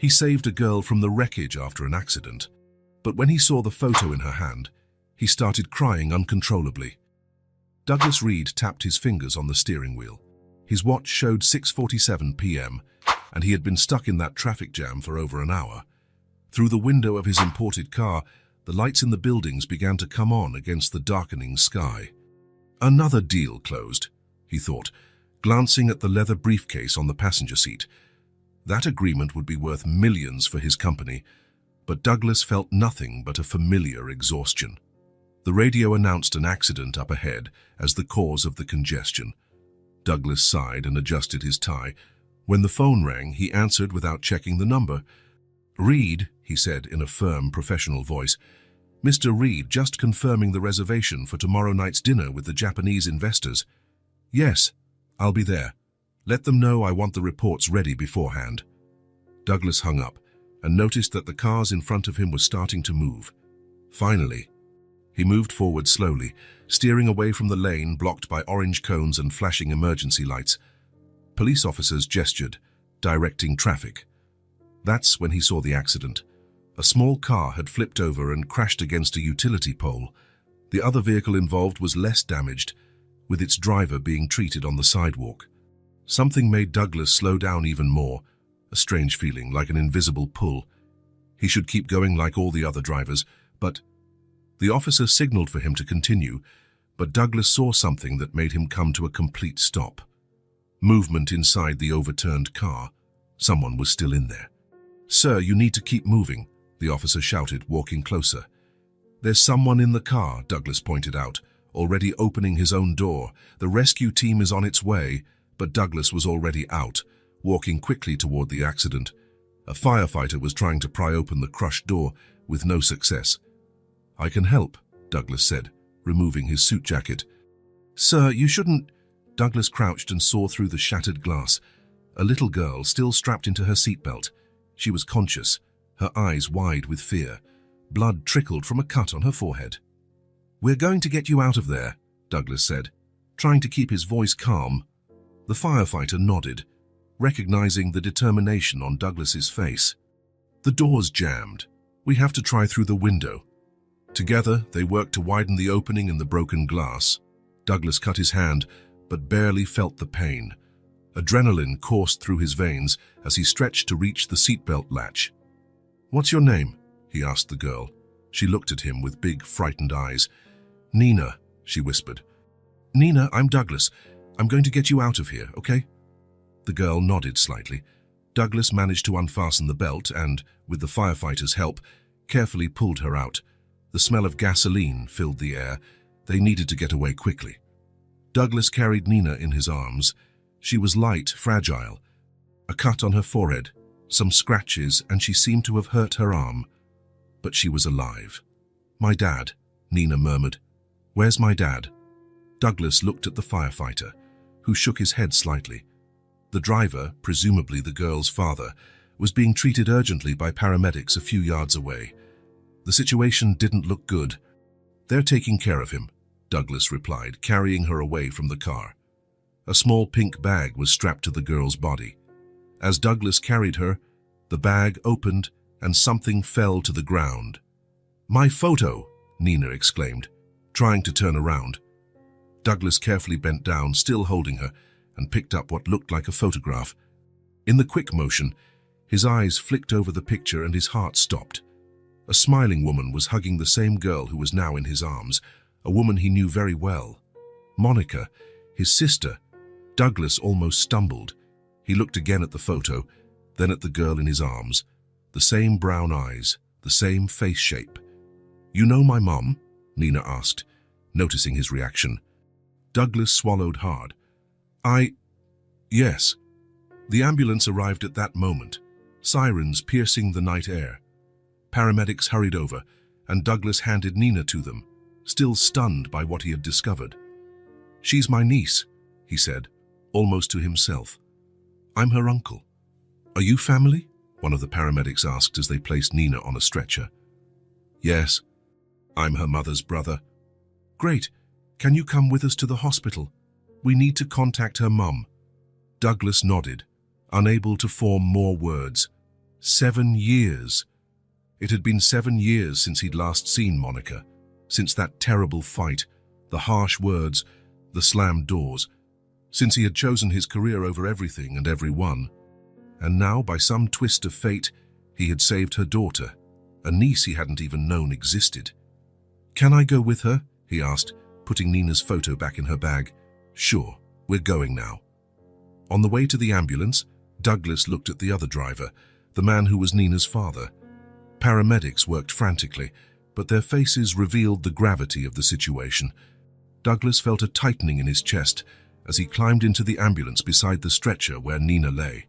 He saved a girl from the wreckage after an accident, but when he saw the photo in her hand, he started crying uncontrollably. Douglas Reed tapped his fingers on the steering wheel. His watch showed 6:47 p.m., and he had been stuck in that traffic jam for over an hour. Through the window of his imported car, the lights in the buildings began to come on against the darkening sky. Another deal closed, he thought, glancing at the leather briefcase on the passenger seat. That agreement would be worth millions for his company, but Douglas felt nothing but a familiar exhaustion. The radio announced an accident up ahead as the cause of the congestion. Douglas sighed and adjusted his tie. When the phone rang, he answered without checking the number. "Reed," he said in a firm, professional voice. "Mr. Reed, just confirming the reservation for tomorrow night's dinner with the Japanese investors." "Yes, I'll be there. Let them know I want the reports ready beforehand." Douglas hung up and noticed that the cars in front of him were starting to move. Finally, he moved forward slowly, steering away from the lane blocked by orange cones and flashing emergency lights. Police officers gestured, directing traffic. That's when he saw the accident. A small car had flipped over and crashed against a utility pole. The other vehicle involved was less damaged, with its driver being treated on the sidewalk. Something made Douglas slow down even more, a strange feeling, like an invisible pull. He should keep going like all the other drivers, but... The officer signaled for him to continue, but Douglas saw something that made him come to a complete stop. Movement inside the overturned car. Someone was still in there. "Sir, you need to keep moving," the officer shouted, walking closer. "There's someone in the car," Douglas pointed out, already opening his own door. "The rescue team is on its way," but Douglas was already out, walking quickly toward the accident. A firefighter was trying to pry open the crushed door, with no success. "I can help," Douglas said, removing his suit jacket. "Sir, you shouldn't..." Douglas crouched and saw through the shattered glass. A little girl, still strapped into her seatbelt. She was conscious, her eyes wide with fear. Blood trickled from a cut on her forehead. "We're going to get you out of there," Douglas said, trying to keep his voice calm. The firefighter nodded, recognizing the determination on Douglas's face. "The door's jammed. We have to try through the window." Together, they worked to widen the opening in the broken glass. Douglas cut his hand, but barely felt the pain. Adrenaline coursed through his veins as he stretched to reach the seatbelt latch. "What's your name?" he asked the girl. She looked at him with big, frightened eyes. "Nina," she whispered. "Nina, I'm Douglas. I'm going to get you out of here, okay?" The girl nodded slightly. Douglas managed to unfasten the belt and, with the firefighter's help, carefully pulled her out. The smell of gasoline filled the air. They needed to get away quickly. Douglas carried Nina in his arms. She was light, fragile. A cut on her forehead, some scratches, and she seemed to have hurt her arm. But she was alive. "My dad," Nina murmured. "Where's my dad?" Douglas looked at the firefighter, who shook his head slightly. The driver, presumably the girl's father, was being treated urgently by paramedics a few yards away. The situation didn't look good. "They're taking care of him," Douglas replied, carrying her away from the car. A small pink bag was strapped to the girl's body. As Douglas carried her, the bag opened and something fell to the ground. "My photo!" Nina exclaimed, trying to turn around. Douglas carefully bent down, still holding her, and picked up what looked like a photograph. In the quick motion, his eyes flicked over the picture and his heart stopped. A smiling woman was hugging the same girl who was now in his arms, a woman he knew very well. Monica, his sister. Douglas almost stumbled. He looked again at the photo, then at the girl in his arms. The same brown eyes, the same face shape. "You know my mom?" Nina asked, noticing his reaction. Douglas swallowed hard. Yes." The ambulance arrived at that moment, sirens piercing the night air. Paramedics hurried over, and Douglas handed Nina to them, still stunned by what he had discovered. "She's my niece," he said, almost to himself. "I'm her uncle." "Are you family?" one of the paramedics asked as they placed Nina on a stretcher. "Yes. I'm her mother's brother." "Great. Can you come with us to the hospital? We need to contact her mum." Douglas nodded, unable to form more words. 7 years. It had been 7 years since he'd last seen Monica, since that terrible fight, the harsh words, the slammed doors, since he had chosen his career over everything and everyone. And now, by some twist of fate, he had saved her daughter, a niece he hadn't even known existed. "Can I go with her?" he asked, putting Nina's photo back in her bag. "Sure, we're going now." On the way to the ambulance, Douglas looked at the other driver, the man who was Nina's father. Paramedics worked frantically, but their faces revealed the gravity of the situation. Douglas felt a tightening in his chest as he climbed into the ambulance beside the stretcher where Nina lay.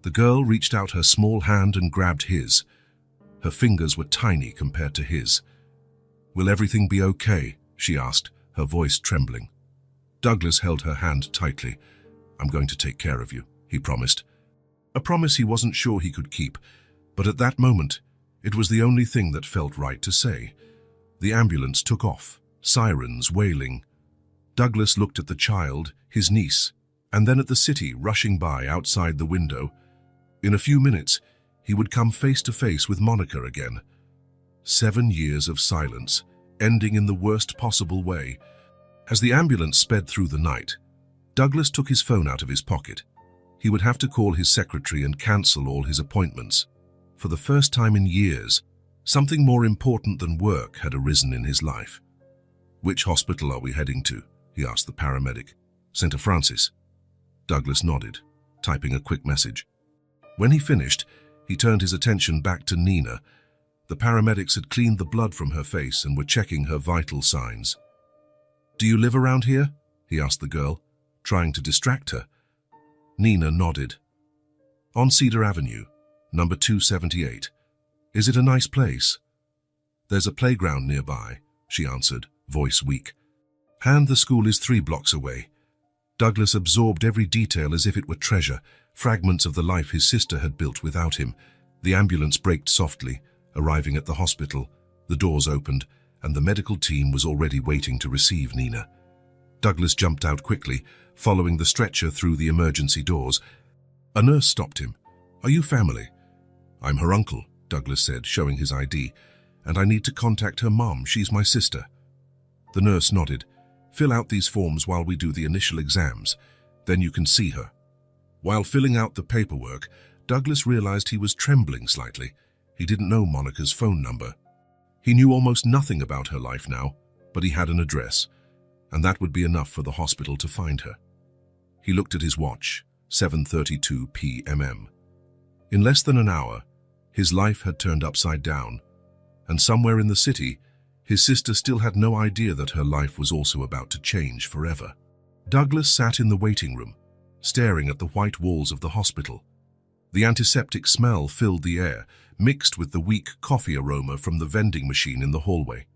The girl reached out her small hand and grabbed his. Her fingers were tiny compared to his. "Will everything be okay?" she asked, her voice trembling. Douglas held her hand tightly. "I'm going to take care of you," he promised. A promise he wasn't sure he could keep, but at that moment, it was the only thing that felt right to say. The ambulance took off, sirens wailing. Douglas looked at the child, his niece, and then at the city rushing by outside the window. In a few minutes, he would come face to face with Monica again. 7 years of silence, ending in the worst possible way. As the ambulance sped through the night, Douglas took his phone out of his pocket. He would have to call his secretary and cancel all his appointments. For the first time in years, something more important than work had arisen in his life. "Which hospital are we heading to?" he asked the paramedic. "St. Francis." Douglas nodded, typing a quick message. When he finished, he turned his attention back to Nina. The paramedics had cleaned the blood from her face and were checking her vital signs. "Do you live around here?" he asked the girl, trying to distract her. Nina nodded. "On Cedar Avenue, number 278. Is it a nice place?" "There's a playground nearby," she answered, voice weak. "And the school is 3 blocks away." Douglas absorbed every detail as if it were treasure, fragments of the life his sister had built without him. The ambulance braked softly, arriving at the hospital. The doors opened, and the medical team was already waiting to receive Nina. Douglas jumped out quickly, following the stretcher through the emergency doors. A nurse stopped him. "Are you family?" "I'm her uncle," Douglas said, showing his ID. "And I need to contact her mom. She's my sister." The nurse nodded. "Fill out these forms while we do the initial exams. Then you can see her." While filling out the paperwork, Douglas realized he was trembling slightly. He didn't know Monica's phone number. He knew almost nothing about her life now, but he had an address, and that would be enough for the hospital to find her. He looked at his watch, 7:32 p.m. In less than an hour, his life had turned upside down, and somewhere in the city, his sister still had no idea that her life was also about to change forever. Douglas sat in the waiting room, staring at the white walls of the hospital. The antiseptic smell filled the air, mixed with the weak coffee aroma from the vending machine in the hallway.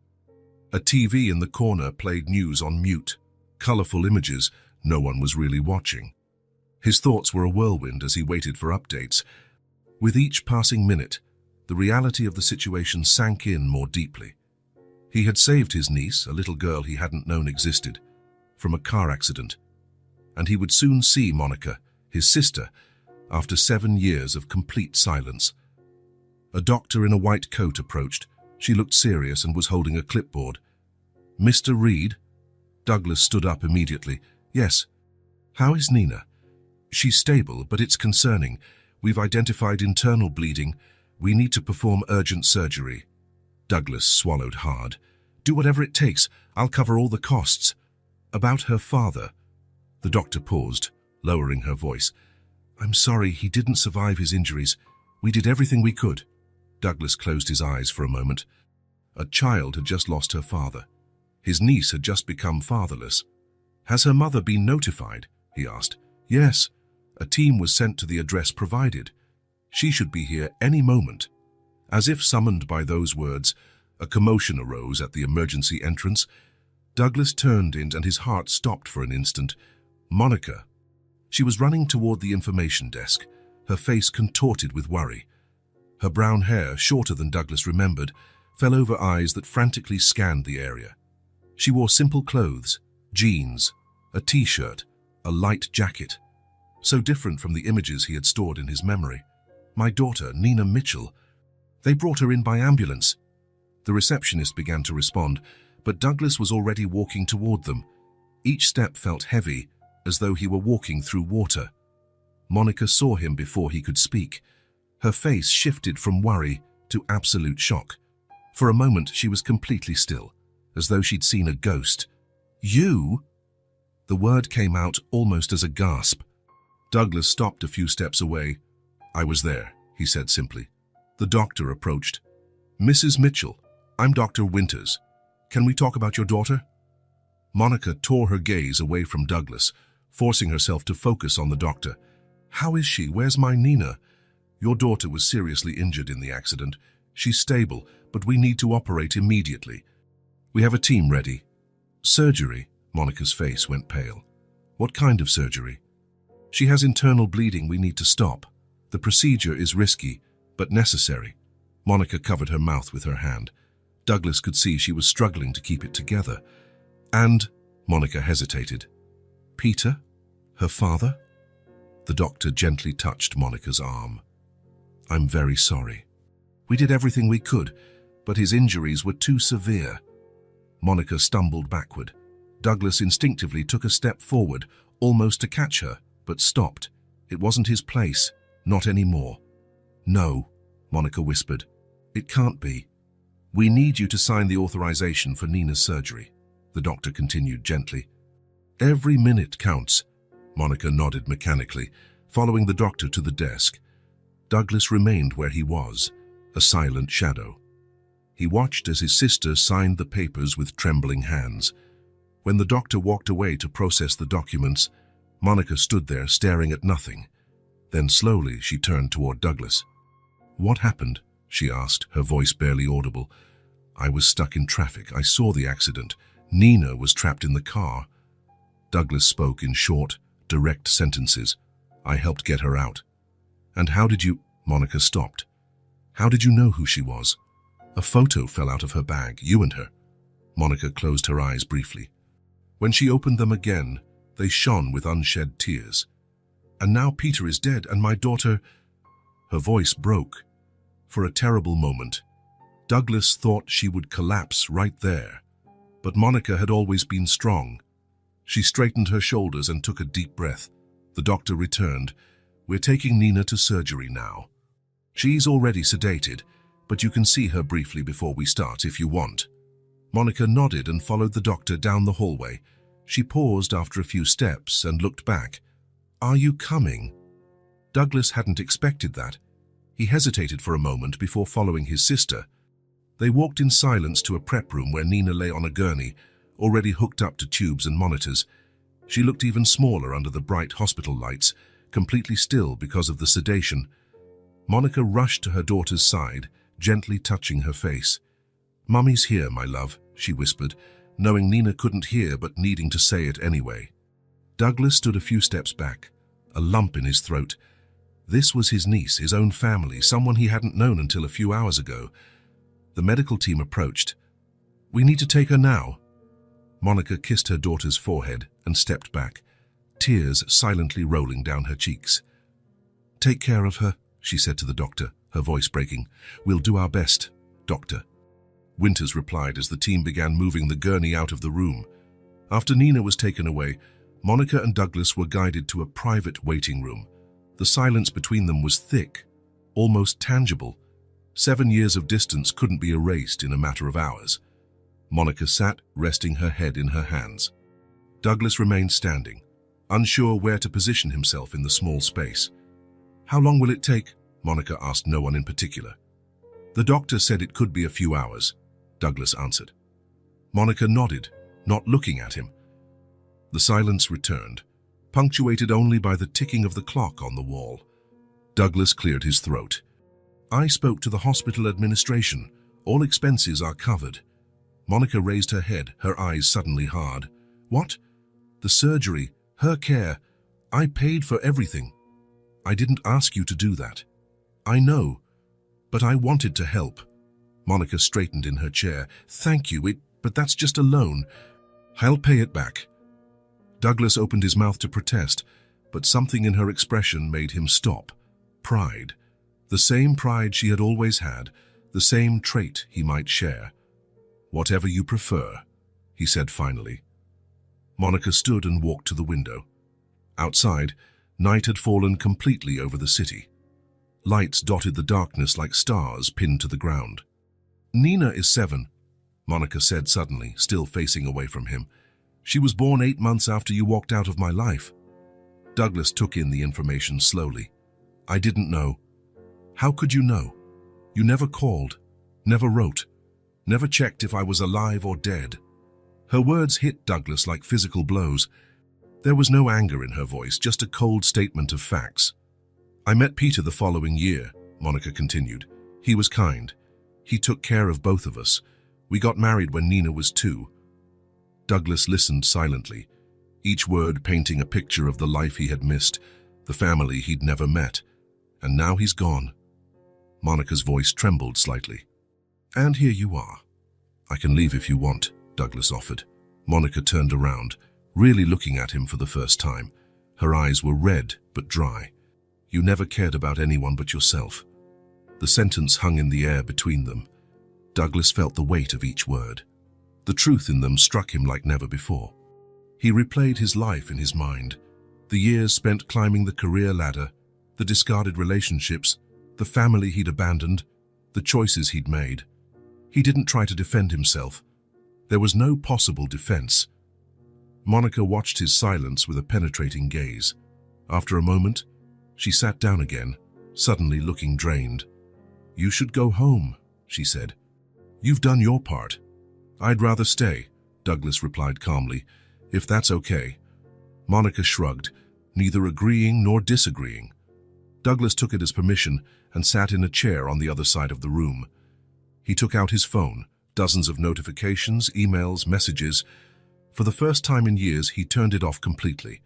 A TV in the corner played news on mute, colorful images. No one was really watching. His thoughts were a whirlwind as he waited for updates. With each passing minute, the reality of the situation sank in more deeply. He had saved his niece, a little girl he hadn't known existed, from a car accident, and he would soon see Monica, his sister, after 7 years of complete silence. A doctor in a white coat approached. She looked serious and was holding a clipboard. "Mr. Reed?" Douglas stood up immediately. "Yes." "How is Nina?" "She's stable, but it's concerning. We've identified internal bleeding. We need to perform urgent surgery." Douglas swallowed hard. "Do whatever it takes. I'll cover all the costs." "About her father?" The doctor paused, lowering her voice. "I'm sorry, he didn't survive his injuries. We did everything we could." Douglas closed his eyes for a moment. A child had just lost her father. His niece had just become fatherless. "Has her mother been notified?" he asked. "Yes. A team was sent to the address provided. She should be here any moment." As if summoned by those words, a commotion arose at the emergency entrance. Douglas turned in and his heart stopped for an instant. Monica. She was running toward the information desk, her face contorted with worry. Her brown hair, shorter than Douglas remembered, fell over eyes that frantically scanned the area. She wore simple clothes, jeans, a t-shirt, a light jacket, so different from the images he had stored in his memory. My daughter, Nina Mitchell. They brought her in by ambulance." The receptionist began to respond, but Douglas was already walking toward them. Each step felt heavy, as though he were walking through water. Monica saw him before he could speak. Her face shifted from worry to absolute shock. For a moment, she was completely still, as though she'd seen a ghost. "You?" The word came out almost as a gasp. Douglas stopped a few steps away. "I was there," he said simply. The doctor approached. "Mrs. Mitchell, I'm Dr. Winters. Can we talk about your daughter?" Monica tore her gaze away from Douglas, forcing herself to focus on the doctor. "How is she? Where's my Nina?" "Your daughter was seriously injured in the accident. She's stable, but we need to operate immediately. We have a team ready." "Surgery?" Monica's face went pale. "What kind of surgery?" "She has internal bleeding we need to stop. The procedure is risky, but necessary." Monica covered her mouth with her hand. Douglas could see she was struggling to keep it together. "And," Monica hesitated, "Peter? Her father?" The doctor gently touched Monica's arm. "I'm very sorry. We did everything we could, but his injuries were too severe." Monica stumbled backward. Douglas instinctively took a step forward, almost to catch her, but stopped. It wasn't his place, not anymore. "No," Monica whispered. "It can't be. We need you to sign the authorization for Nina's surgery," the doctor continued gently. "Every minute counts." Monica nodded mechanically, following the doctor to the desk. Douglas remained where he was, a silent shadow. He watched as his sister signed the papers with trembling hands. When the doctor walked away to process the documents, Monica stood there staring at nothing. Then slowly she turned toward Douglas. "What happened?" she asked, her voice barely audible. "I was stuck in traffic. I saw the accident. Nina was trapped in the car." Douglas spoke in short, direct sentences. "I helped get her out." "And how did you—" Monica stopped. "How did you know who she was?" "A photo fell out of her bag, you and her." Monica closed her eyes briefly. When she opened them again, they shone with unshed tears. "And now Peter is dead, and my daughter—" Her voice broke. For a terrible moment, Douglas thought she would collapse right there. But Monica had always been strong. She straightened her shoulders and took a deep breath. The doctor returned. "We're taking Nina to surgery now. She's already sedated, but you can see her briefly before we start if you want." Monica nodded and followed the doctor down the hallway. She paused after a few steps and looked back. "Are you coming?" Douglas hadn't expected that. He hesitated for a moment before following his sister. They walked in silence to a prep room where Nina lay on a gurney, already hooked up to tubes and monitors. She looked even smaller under the bright hospital lights, completely still because of the sedation. Monica rushed to her daughter's side, gently touching her face. "Mummy's here, my love," she whispered, knowing Nina couldn't hear but needing to say it anyway. Douglas stood a few steps back, a lump in his throat. This was his niece, his own family, someone he hadn't known until a few hours ago. The medical team approached. "We need to take her now." Monica kissed her daughter's forehead and stepped back, tears silently rolling down her cheeks. "Take care of her," she said to the doctor, her voice breaking. "We'll do our best, doctor." Winters replied as the team began moving the gurney out of the room. After Nina was taken away, Monica and Douglas were guided to a private waiting room. The silence between them was thick, almost tangible. 7 years of distance couldn't be erased in a matter of hours. Monica sat, resting her head in her hands. Douglas remained standing, unsure where to position himself in the small space. "How long will it take?" Monica asked no one in particular. "The doctor said it could be a few hours," Douglas answered. Monica nodded, not looking at him. The silence returned, punctuated only by the ticking of the clock on the wall. Douglas cleared his throat. "I spoke to the hospital administration. All expenses are covered." Monica raised her head, her eyes suddenly hard. "What? The surgery, her care. I paid for everything." "I didn't ask you to do that." "I know, but I wanted to help." Monica straightened in her chair. "Thank you, but that's just a loan. I'll pay it back." Douglas opened his mouth to protest, but something in her expression made him stop. Pride. The same pride she had always had, the same trait he might share. "Whatever you prefer," he said finally. Monica stood and walked to the window. Outside, night had fallen completely over the city. Lights dotted the darkness like stars pinned to the ground. "Nina is 7, Monica said suddenly, still facing away from him. "She was born 8 months after you walked out of my life." Douglas took in the information slowly. "I didn't know." "How could you know? You never called, never wrote, never checked if I was alive or dead." Her words hit Douglas like physical blows. There was no anger in her voice, just a cold statement of facts. "I met Peter the following year," Monica continued. "He was kind. He took care of both of us. We got married when Nina was 2. Douglas listened silently, each word painting a picture of the life he had missed, the family he'd never met. And now he's gone. Monica's voice trembled slightly. "And here you are." "I can leave if you want," Douglas offered. Monica turned around, really looking at him for the first time. Her eyes were red but dry. "You never cared about anyone but yourself." The sentence hung in the air between them. Douglas felt the weight of each word. The truth in them struck him like never before. He replayed his life in his mind, the years spent climbing the career ladder, the discarded relationships, the family he'd abandoned, the choices he'd made. He didn't try to defend himself. There was no possible defense. Monica watched his silence with a penetrating gaze. After a moment, she sat down again, suddenly looking drained. "You should go home," she said. "You've done your part." "I'd rather stay," Douglas replied calmly, "if that's okay." Monica shrugged, neither agreeing nor disagreeing. Douglas took it as permission and sat in a chair on the other side of the room. He took out his phone, dozens of notifications, emails, messages. For the first time in years, he turned it off completely.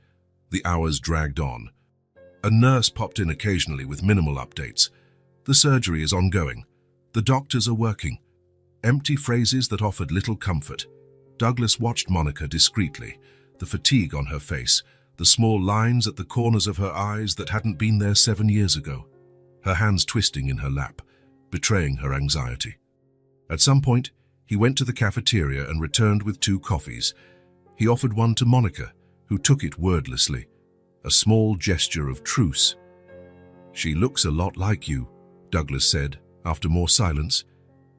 The hours dragged on. A nurse popped in occasionally with minimal updates. "The surgery is ongoing. The doctors are working." Empty phrases that offered little comfort. Douglas watched Monica discreetly, the fatigue on her face, the small lines at the corners of her eyes that hadn't been there 7 years ago, her hands twisting in her lap, betraying her anxiety. At some point, he went to the cafeteria and returned with 2 coffees. He offered one to Monica, who took it wordlessly, a small gesture of truce. "She looks a lot like you," Douglas said, after more silence.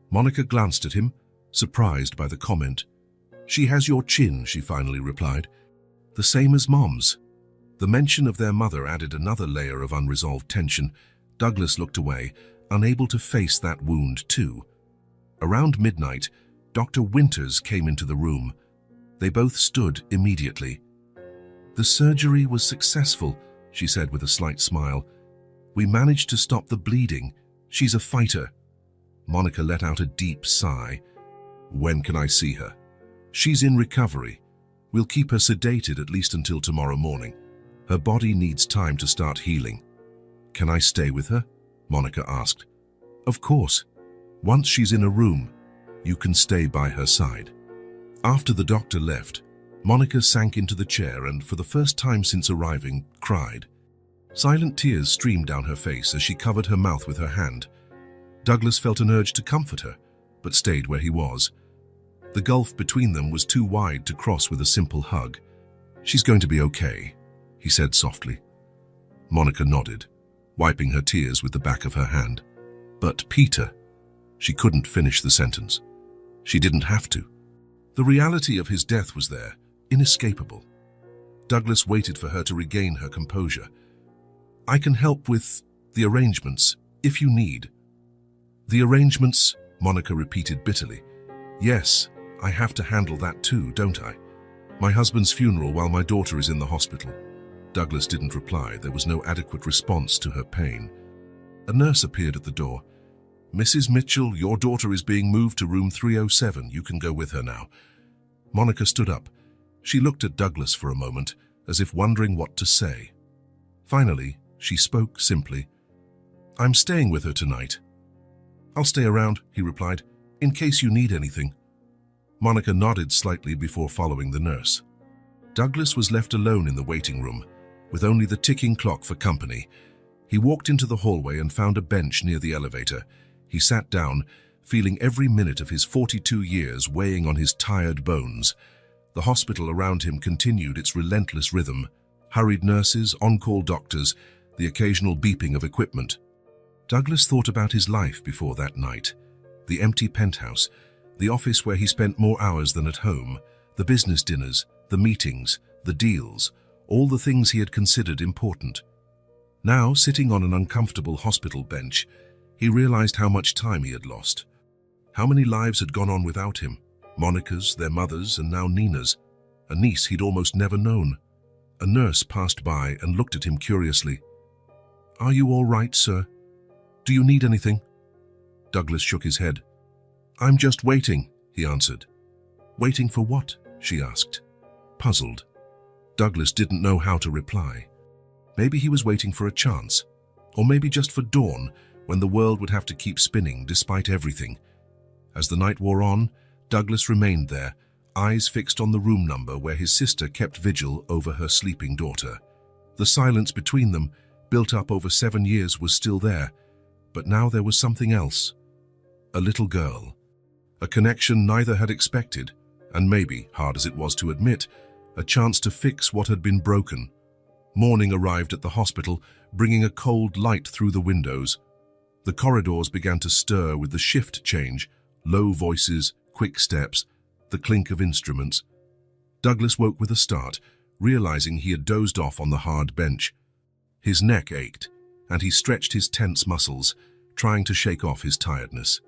Monica glanced at him, surprised by the comment. "She has your chin," she finally replied. "The same as Mom's." The mention of their mother added another layer of unresolved tension. Douglas looked away, unable to face that wound too. Around midnight, Dr. Winters came into the room. They both stood immediately. "The surgery was successful," she said with a slight smile. "We managed to stop the bleeding. She's a fighter." Monica let out a deep sigh. "When can I see her?" "She's in recovery. We'll keep her sedated at least until tomorrow morning. Her body needs time to start healing." "Can I stay with her?" Monica asked. "Of course. Once she's in a room, you can stay by her side." After the doctor left, Monica sank into the chair and, for the first time since arriving, cried. Silent tears streamed down her face as she covered her mouth with her hand. Douglas felt an urge to comfort her, but stayed where he was. The gulf between them was too wide to cross with a simple hug. "She's going to be okay," he said softly. Monica nodded, wiping her tears with the back of her hand. "But Peter..." She couldn't finish the sentence. She didn't have to. The reality of his death was there, inescapable. Douglas waited for her to regain her composure. "I can help with the arrangements, if you need." "The arrangements," Monica repeated bitterly. "Yes, I have to handle that too, don't I? My husband's funeral while my daughter is in the hospital." Douglas didn't reply. There was no adequate response to her pain. A nurse appeared at the door. "Mrs. Mitchell, your daughter is being moved to room 307. You can go with her now." Monica stood up. She looked at Douglas for a moment, as if wondering what to say. Finally, she spoke simply. "I'm staying with her tonight." "I'll stay around," he replied, "in case you need anything." Monica nodded slightly before following the nurse. Douglas was left alone in the waiting room, with only the ticking clock for company. He walked into the hallway and found a bench near the elevator. He sat down, feeling every minute of his 42 years weighing on his tired bones. The hospital around him continued its relentless rhythm. Hurried nurses, on-call doctors, the occasional beeping of equipment. Douglas thought about his life before that night. The empty penthouse, the office where he spent more hours than at home, the business dinners, the meetings, the deals, all the things he had considered important. Now, sitting on an uncomfortable hospital bench, he realized how much time he had lost. How many lives had gone on without him? Monica's, their mother's, and now Nina's. A niece he'd almost never known. A nurse passed by and looked at him curiously. "Are you all right, sir? Do you need anything?" Douglas shook his head. "I'm just waiting," he answered. "Waiting for what?" she asked. Puzzled, Douglas didn't know how to reply. Maybe he was waiting for a chance, or maybe just for dawn, when the world would have to keep spinning despite everything. As the night wore on, Douglas remained there, eyes fixed on the room number where his sister kept vigil over her sleeping daughter. The silence between them, built up over 7 years, was still there, but now there was something else. A little girl. A connection neither had expected, and maybe, hard as it was to admit, a chance to fix what had been broken. Morning arrived at the hospital, bringing a cold light through the windows. The corridors began to stir with the shift change, low voices, quick steps, the clink of instruments. Douglas woke with a start, realizing he had dozed off on the hard bench. His neck ached, and he stretched his tense muscles, trying to shake off his tiredness.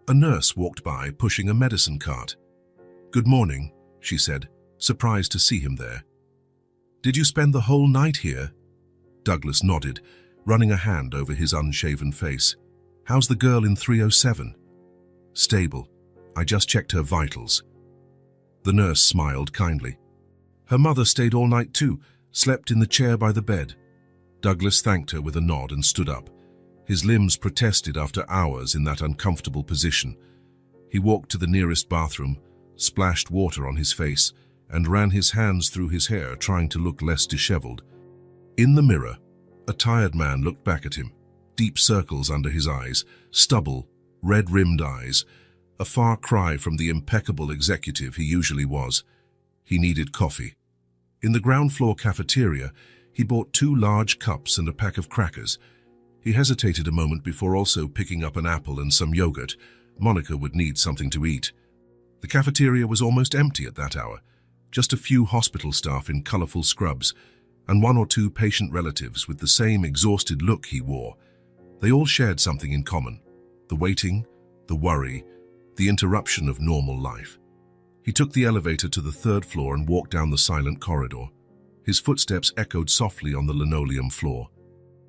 A nurse walked by, pushing a medicine cart. "Good morning," she said, surprised to see him there. "Did you spend the whole night here?" Douglas nodded, running a hand over his unshaven face. "How's the girl in 307? "Stable. I just checked her vitals." The nurse smiled kindly. "Her mother stayed all night too, slept in the chair by the bed." Douglas thanked her with a nod and stood up. His limbs protested after hours in that uncomfortable position. He walked to the nearest bathroom, splashed water on his face, and ran his hands through his hair, trying to look less disheveled. In the mirror, a tired man looked back at him, deep circles under his eyes, stubble, red-rimmed eyes, a far cry from the impeccable executive he usually was. He needed coffee. In the ground floor cafeteria, he bought 2 large cups and a pack of crackers. He hesitated a moment before also picking up an apple and some yogurt. Monica would need something to eat. The cafeteria was almost empty at that hour. Just a few hospital staff in colorful scrubs, and 1 or 2 patient relatives with the same exhausted look he wore. They all shared something in common: the waiting, the worry, the interruption of normal life. He took the elevator to the 3rd floor and walked down the silent corridor. His footsteps echoed softly on the linoleum floor.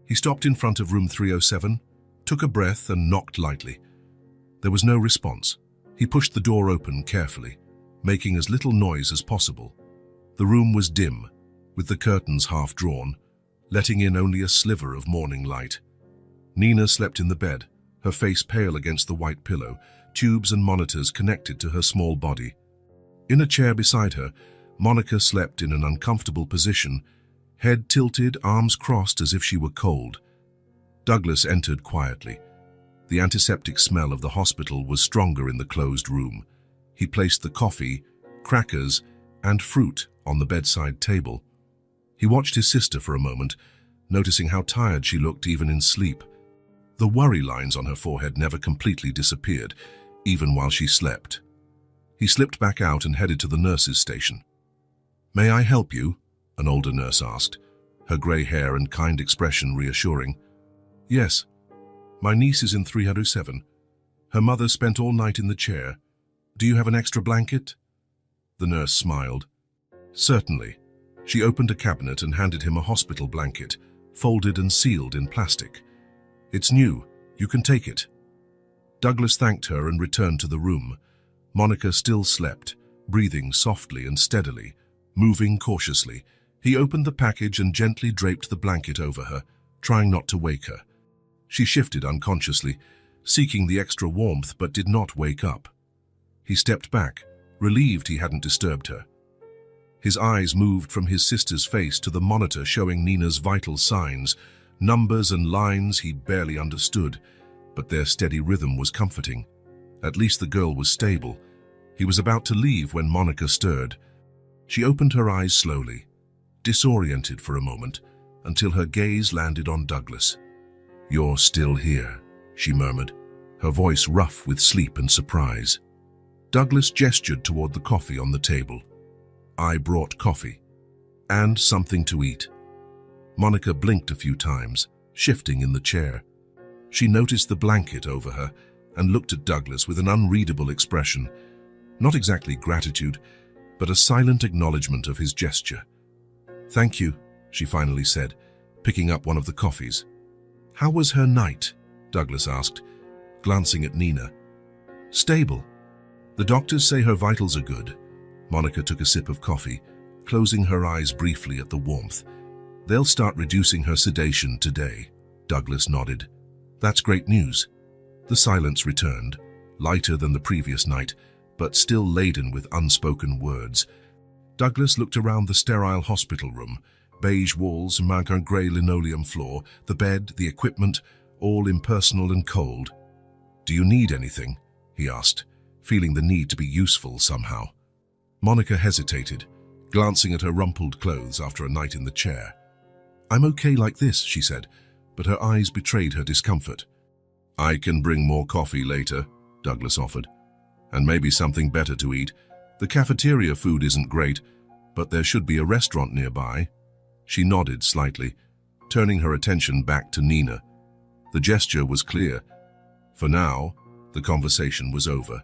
He stopped in front of room 307, took a breath and knocked lightly. There was no response. He pushed the door open carefully, making as little noise as possible. The room was dim, with the curtains half drawn, letting in only a sliver of morning light. Nina slept in the bed, her face pale against the white pillow, tubes and monitors connected to her small body. In a chair beside her, Monica slept in an uncomfortable position, head tilted, arms crossed as if she were cold. Douglas entered quietly. The antiseptic smell of the hospital was stronger in the closed room. He placed the coffee, crackers, and fruit on the bedside table. He watched his sister for a moment, noticing how tired she looked even in sleep. The worry lines on her forehead never completely disappeared, even while she slept. He slipped back out and headed to the nurse's station. "May I help you?" an older nurse asked, her grey hair and kind expression reassuring. "Yes. My niece is in 307. Her mother spent all night in the chair. Do you have an extra blanket?" The nurse smiled. "Certainly." She opened a cabinet and handed him a hospital blanket, folded and sealed in plastic. "It's new. You can take it." Douglas thanked her and returned to the room. Monica still slept, breathing softly and steadily, moving cautiously. He opened the package and gently draped the blanket over her, trying not to wake her. She shifted unconsciously, seeking the extra warmth, but did not wake up. He stepped back, relieved he hadn't disturbed her. His eyes moved from his sister's face to the monitor showing Nina's vital signs: Numbers and lines he barely understood, but their steady rhythm was comforting. At least the girl was stable. He was about to leave when Monica stirred. She opened her eyes slowly, disoriented for a moment, until her gaze landed on Douglas. "You're still here," she murmured, her voice rough with sleep and surprise. Douglas gestured toward the coffee on the table. "I brought coffee. And something to eat." Monica blinked a few times, shifting in the chair. She noticed the blanket over her and looked at Douglas with an unreadable expression. Not exactly gratitude, but a silent acknowledgement of his gesture. "Thank you," she finally said, picking up one of the coffees. "How was her night?" Douglas asked, glancing at Nina. "Stable. The doctors say her vitals are good." Monica took a sip of coffee, closing her eyes briefly at the warmth. "They'll start reducing her sedation today." Douglas nodded. "That's great news." The silence returned, lighter than the previous night, but still laden with unspoken words. Douglas looked around the sterile hospital room. Beige walls, magenta grey linoleum floor, the bed, the equipment, all impersonal and cold. "Do you need anything?" he asked, feeling the need to be useful somehow. Monica hesitated, glancing at her rumpled clothes after a night in the chair. "I'm okay like this," she said, but her eyes betrayed her discomfort. "I can bring more coffee later," Douglas offered. "And maybe something better to eat. The cafeteria food isn't great, but there should be a restaurant nearby." She nodded slightly, turning her attention back to Nina. The gesture was clear. For now, the conversation was over.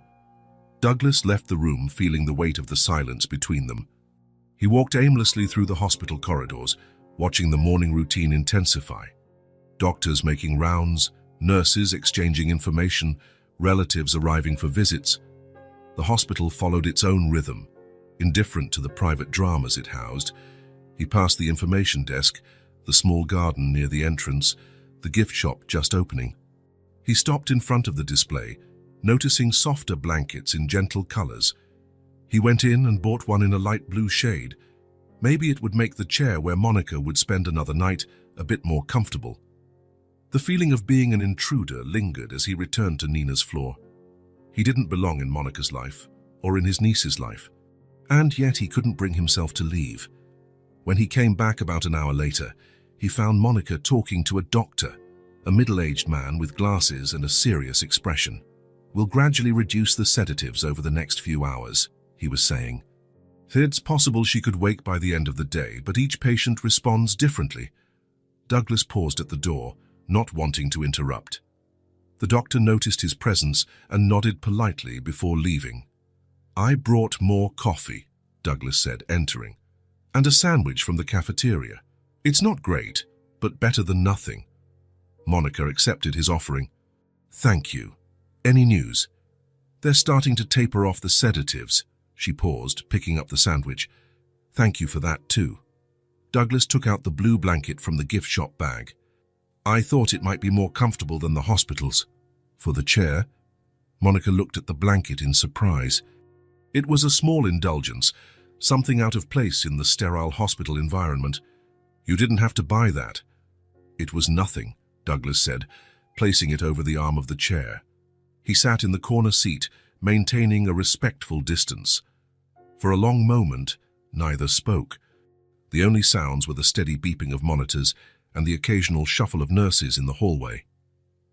Douglas left the room feeling the weight of the silence between them. He walked aimlessly through the hospital corridors, watching the morning routine intensify. Doctors making rounds, nurses exchanging information, relatives arriving for visits. The hospital followed its own rhythm, indifferent to the private dramas it housed. He passed the information desk, the small garden near the entrance, the gift shop just opening. He stopped in front of the display, noticing softer blankets in gentle colors. He went in and bought one in a light blue shade. Maybe it would make the chair where Monica would spend another night a bit more comfortable. The feeling of being an intruder lingered as he returned to Nina's floor. He didn't belong in Monica's life, or in his niece's life, and yet he couldn't bring himself to leave. When he came back about an hour later, he found Monica talking to a doctor, a middle-aged man with glasses and a serious expression. "We'll gradually reduce the sedatives over the next few hours," he was saying. "It's possible she could wake by the end of the day, but each patient responds differently." Douglas paused at the door, not wanting to interrupt. The doctor noticed his presence and nodded politely before leaving. "I brought more coffee," Douglas said, entering, "and a sandwich from the cafeteria. It's not great, but better than nothing." Monica accepted his offering. "Thank you. Any news?" "They're starting to taper off the sedatives." She paused, picking up the sandwich. "Thank you for that, too." Douglas took out the blue blanket from the gift shop bag. "I thought it might be more comfortable than the hospital's." "For the chair?" Monica looked at the blanket in surprise. It was a small indulgence, something out of place in the sterile hospital environment. "You didn't have to buy that." "It was nothing," Douglas said, placing it over the arm of the chair. He sat in the corner seat, maintaining a respectful distance. For a long moment, neither spoke. The only sounds were the steady beeping of monitors and the occasional shuffle of nurses in the hallway.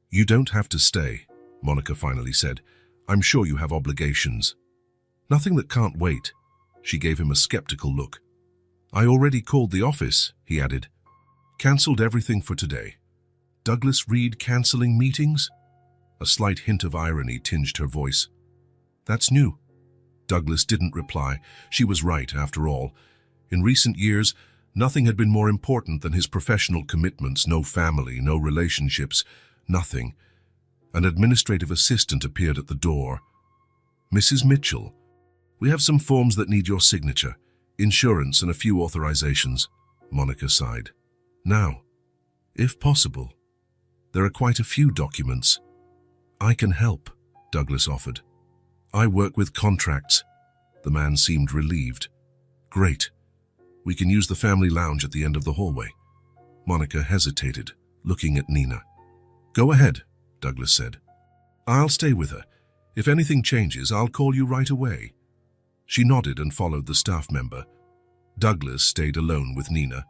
"You don't have to stay," Monica finally said. "I'm sure you have obligations." "Nothing that can't wait." She gave him a skeptical look. "I already called the office," he added. "Cancelled everything for today." "Douglas Reed cancelling meetings?" A slight hint of irony tinged her voice. "That's new." Douglas didn't reply. She was right, after all. In recent years, nothing had been more important than his professional commitments. No family, no relationships, nothing. An administrative assistant appeared at the door. "Mrs. Mitchell, we have some forms that need your signature, insurance and a few authorizations." Monica sighed. "Now, if possible. There are quite a few documents." "I can help," Douglas offered. "I work with contracts." The man seemed relieved. "Great. We can use the family lounge at the end of the hallway." Monica hesitated, looking at Nina. "Go ahead," Douglas said. "I'll stay with her. If anything changes, I'll call you right away." She nodded and followed the staff member. Douglas stayed alone with Nina.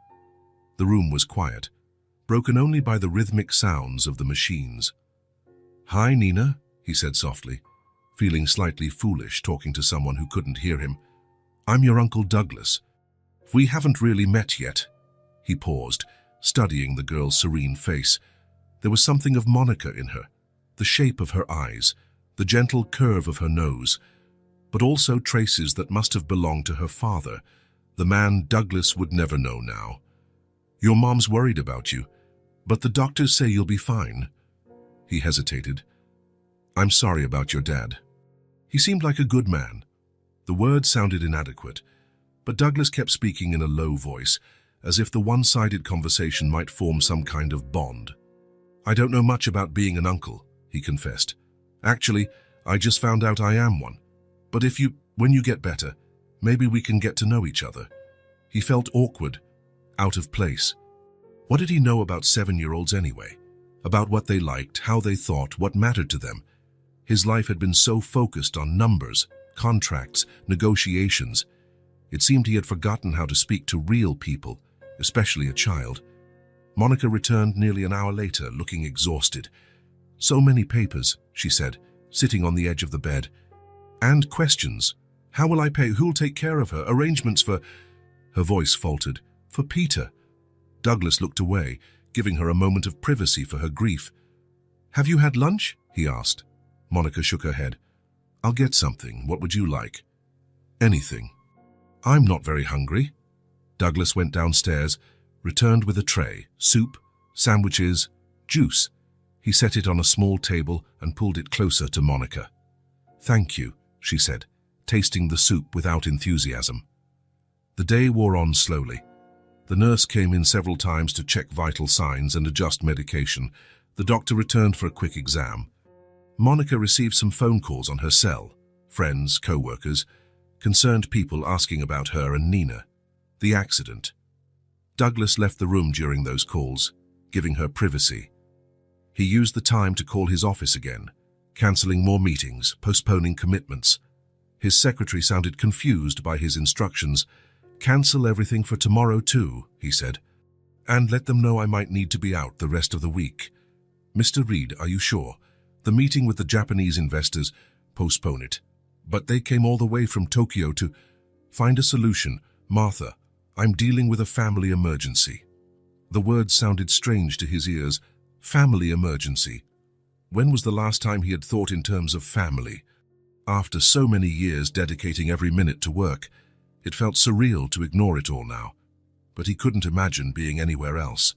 The room was quiet, broken only by the rhythmic sounds of the machines. "Hi, Nina," he said softly, feeling slightly foolish talking to someone who couldn't hear him. "I'm your Uncle Douglas. We haven't really met yet." He paused, studying the girl's serene face. There was something of Monica in her, the shape of her eyes, the gentle curve of her nose, but also traces that must have belonged to her father, the man Douglas would never know now. "Your mom's worried about you, but the doctors say you'll be fine." He hesitated. "I'm sorry about your dad. He seemed like a good man." The words sounded inadequate, but Douglas kept speaking in a low voice, as if the one-sided conversation might form some kind of bond. "I don't know much about being an uncle," he confessed. "Actually, I just found out I am one. But when you get better, maybe we can get to know each other." He felt awkward, out of place. What did he know about 7-year-olds anyway? About what they liked, how they thought, what mattered to them? His life had been so focused on numbers, contracts, negotiations. It seemed he had forgotten how to speak to real people, especially a child. Monica returned nearly an hour later, looking exhausted. "So many papers," she said, sitting on the edge of the bed. "And questions. How will I pay? Who'll take care of her? Arrangements for—" Her voice faltered. "For Peter." Douglas looked away, giving her a moment of privacy for her grief. "Have you had lunch?" he asked. Monica shook her head. "I'll get something. What would you like?" "Anything." "I'm not very hungry." Douglas went downstairs, returned with a tray, soup, sandwiches, juice. He set it on a small table and pulled it closer to Monica. "Thank you," she said, tasting the soup without enthusiasm. The day wore on slowly. The nurse came in several times to check vital signs and adjust medication. The doctor returned for a quick exam. Monica received some phone calls on her cell, friends, co-workers, concerned people asking about her and Nina. The accident. Douglas left the room during those calls, giving her privacy. He used the time to call his office again, cancelling more meetings, postponing commitments. His secretary sounded confused by his instructions. "Cancel everything for tomorrow too," he said, "and let them know I might need to be out the rest of the week." "Mr. Reed, are you sure? The meeting with the Japanese investors, postpone it. But they came all the way from Tokyo to find a solution. Martha, I'm dealing with a family emergency." The words sounded strange to his ears. Family emergency. When was the last time he had thought in terms of family? After so many years dedicating every minute to work, it felt surreal to ignore it all now. But he couldn't imagine being anywhere else.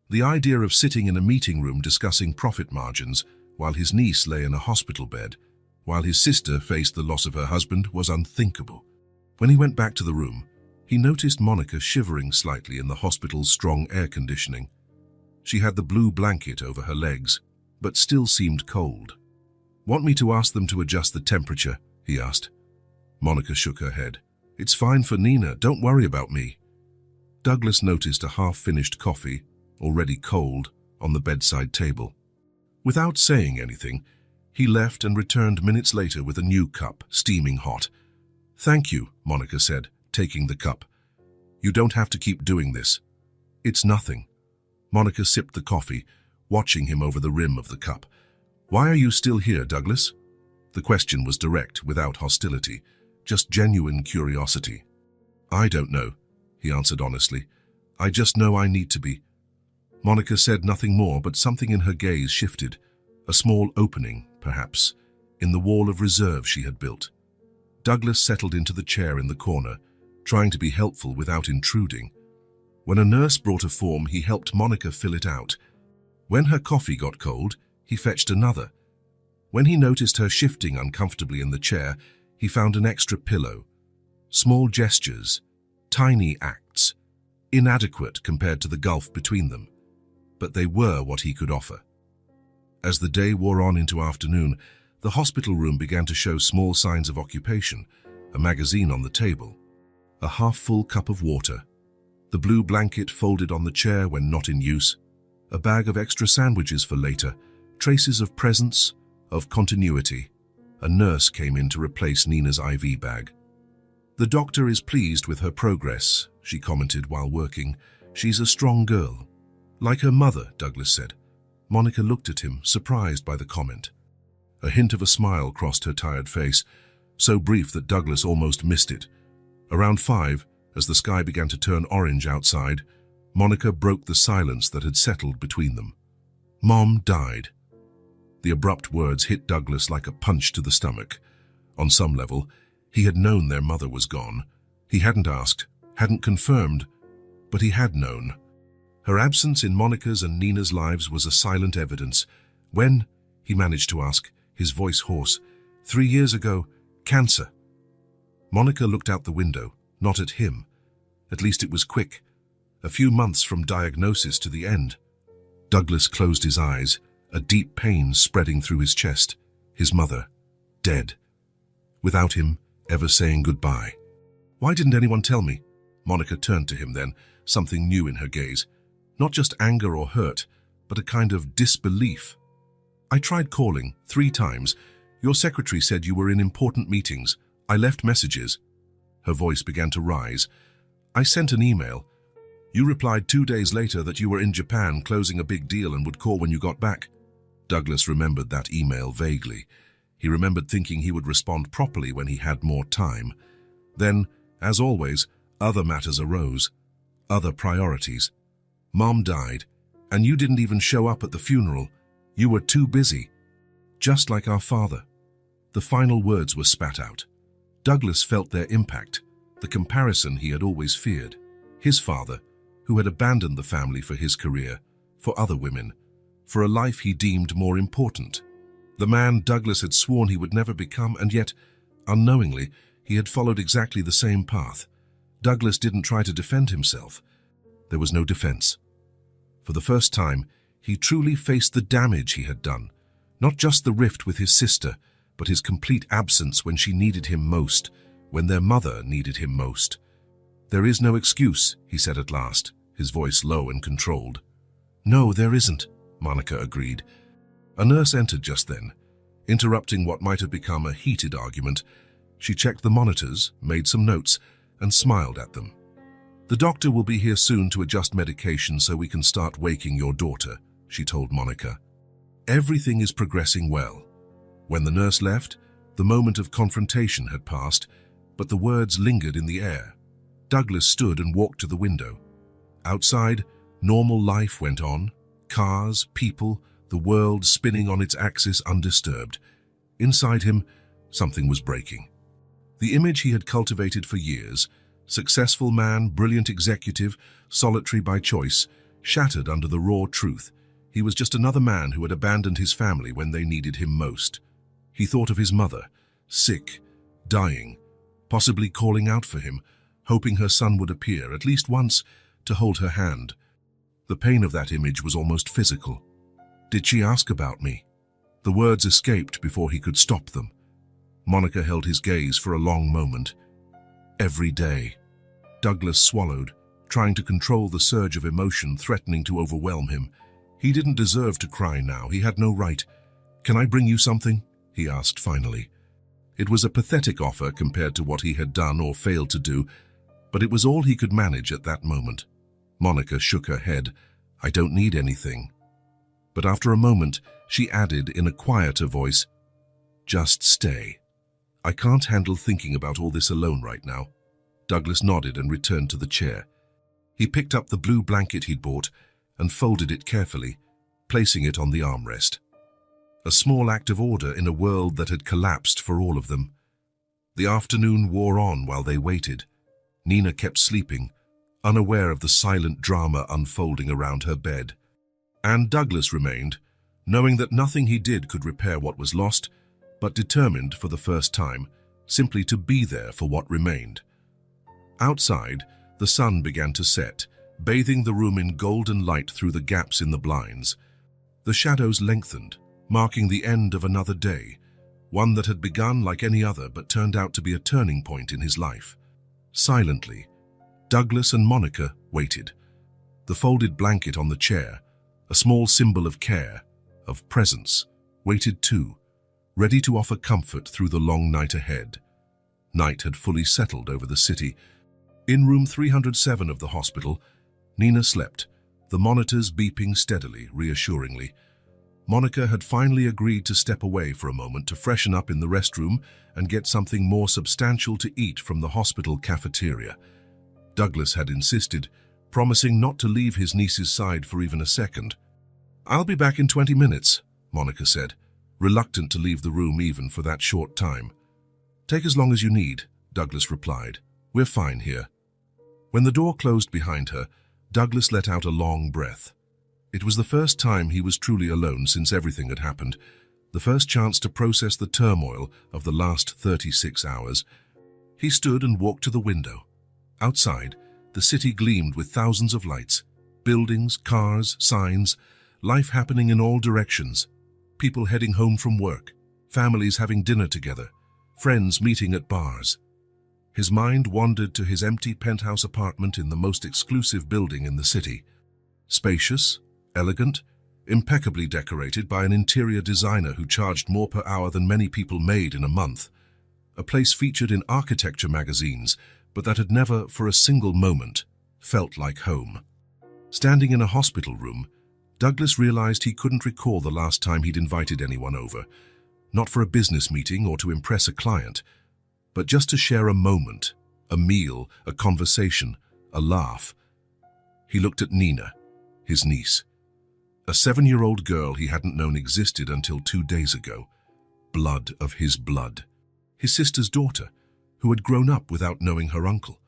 The idea of sitting in a meeting room discussing profit margins while his niece lay in a hospital bed, while his sister faced the loss of her husband, was unthinkable. When he went back to the room, he noticed Monica shivering slightly in the hospital's strong air conditioning. She had the blue blanket over her legs, but still seemed cold. "Want me to ask them to adjust the temperature?" he asked. Monica shook her head. "It's fine for Nina, don't worry about me." Douglas noticed a half-finished coffee, already cold, on the bedside table. Without saying anything, he left and returned minutes later with a new cup, steaming hot. "Thank you," Monica said, taking the cup. "You don't have to keep doing this." "It's nothing." Monica sipped the coffee, watching him over the rim of the cup. "Why are you still here, Douglas?" The question was direct, without hostility, just genuine curiosity. "I don't know," he answered honestly. "I just know I need to be." Monica said nothing more, but something in her gaze shifted. A small opening, perhaps, in the wall of reserve she had built. Douglas settled into the chair in the corner, trying to be helpful without intruding. When a nurse brought a form, he helped Monica fill it out. When her coffee got cold, he fetched another. When he noticed her shifting uncomfortably in the chair, he found an extra pillow. Small gestures, tiny acts, inadequate compared to the gulf between them. But they were what he could offer. As the day wore on into afternoon, the hospital room began to show small signs of occupation, a magazine on the table, a half-full cup of water, the blue blanket folded on the chair when not in use, a bag of extra sandwiches for later, traces of presence, of continuity. A nurse came in to replace Nina's IV bag. "The doctor is pleased with her progress," she commented while working. "She's a strong girl." "Like her mother," Douglas said. Monica looked at him, surprised by the comment. A hint of a smile crossed her tired face, so brief that Douglas almost missed it. Around 5, as the sky began to turn orange outside, Monica broke the silence that had settled between them. "Mom died." The abrupt words hit Douglas like a punch to the stomach. On some level, he had known their mother was gone. He hadn't asked, hadn't confirmed, but he had known. Her absence in Monica's and Nina's lives was a silent evidence. "When?" he managed to ask, his voice hoarse. "3 years ago, cancer." Monica looked out the window, not at him. At least it was quick. A few months from diagnosis to the end. Douglas closed his eyes, a deep pain spreading through his chest. His mother, dead. Without him ever saying goodbye. "Why didn't anyone tell me?" Monica turned to him then, something new in her gaze. Not just anger or hurt, but a kind of disbelief. "I tried calling 3 times. Your secretary said you were in important meetings. I left messages." Her voice began to rise. "I sent an email. You replied 2 days later that you were in Japan closing a big deal and would call when you got back." Douglas remembered that email vaguely. He remembered thinking he would respond properly when he had more time. Then, as always, other matters arose. Other priorities. "Mom died, and you didn't even show up at the funeral. You were too busy. Just like our father." The final words were spat out. Douglas felt their impact, the comparison he had always feared. His father, who had abandoned the family for his career, for other women, for a life he deemed more important. The man Douglas had sworn he would never become, and yet, unknowingly, he had followed exactly the same path. Douglas didn't try to defend himself. There was no defense. For the first time, he truly faced the damage he had done. Not just the rift with his sister, but his complete absence when she needed him most, when their mother needed him most. "There is no excuse," he said at last, his voice low and controlled. "No, there isn't," Monica agreed. A nurse entered just then, interrupting what might have become a heated argument. She checked the monitors, made some notes, and smiled at them. "The doctor will be here soon to adjust medication so we can start waking your daughter," she told Monica. Everything is progressing well. When the nurse left, the moment of confrontation had passed, but the words lingered in the air. Douglas stood and walked to the window. Outside, normal life went on. Cars, people, the world spinning on its axis undisturbed. Inside him, something was breaking. The image he had cultivated for years, successful man, brilliant executive, solitary by choice, shattered under the raw truth. He was just another man who had abandoned his family when they needed him most. He thought of his mother, sick, dying, possibly calling out for him, hoping her son would appear, at least once, to hold her hand. The pain of that image was almost physical. "Did she ask about me?" The words escaped before he could stop them. Monica held his gaze for a long moment. "Every day." Douglas swallowed, trying to control the surge of emotion threatening to overwhelm him. He didn't deserve to cry now. He had no right. "Can I bring you something?" he asked finally. It was a pathetic offer compared to what he had done or failed to do, but it was all he could manage at that moment. Monica shook her head. "I don't need anything." But after a moment, she added in a quieter voice, "Just stay. I can't handle thinking about all this alone right now." Douglas nodded and returned to the chair. He picked up the blue blanket he'd bought and folded it carefully, placing it on the armrest. A small act of order in a world that had collapsed for all of them. The afternoon wore on while they waited. Nina kept sleeping, unaware of the silent drama unfolding around her bed. And Douglas remained, knowing that nothing he did could repair what was lost, but determined for the first time simply to be there for what remained. Outside, the sun began to set, bathing the room in golden light through the gaps in the blinds. The shadows lengthened, marking the end of another day, one that had begun like any other but turned out to be a turning point in his life. Silently, Douglas and Monica waited. The folded blanket on the chair, a small symbol of care, of presence, waited too, ready to offer comfort through the long night ahead. Night had fully settled over the city. In room 307 of the hospital, Nina slept, the monitors beeping steadily, reassuringly. Monica had finally agreed to step away for a moment to freshen up in the restroom and get something more substantial to eat from the hospital cafeteria. Douglas had insisted, promising not to leave his niece's side for even a second. "I'll be back in 20 minutes, Monica said, reluctant to leave the room even for that short time. "Take as long as you need," Douglas replied. "We're fine here." When the door closed behind her, Douglas let out a long breath. It was the first time he was truly alone since everything had happened, the first chance to process the turmoil of the last 36 hours. He stood and walked to the window. Outside, the city gleamed with thousands of lights, buildings, cars, signs, life happening in all directions. People heading home from work, families having dinner together, friends meeting at bars. His mind wandered to his empty penthouse apartment in the most exclusive building in the city. Spacious, elegant, impeccably decorated by an interior designer who charged more per hour than many people made in a month. A place featured in architecture magazines, but that had never, for a single moment, felt like home. Standing in a hospital room, Douglas realized he couldn't recall the last time he'd invited anyone over, not for a business meeting or to impress a client, but just to share a moment, a meal, a conversation, a laugh. He looked at Nina, his niece, a 7-year-old girl he hadn't known existed until 2 days ago. Blood of his blood. His sister's daughter, who had grown up without knowing her uncle.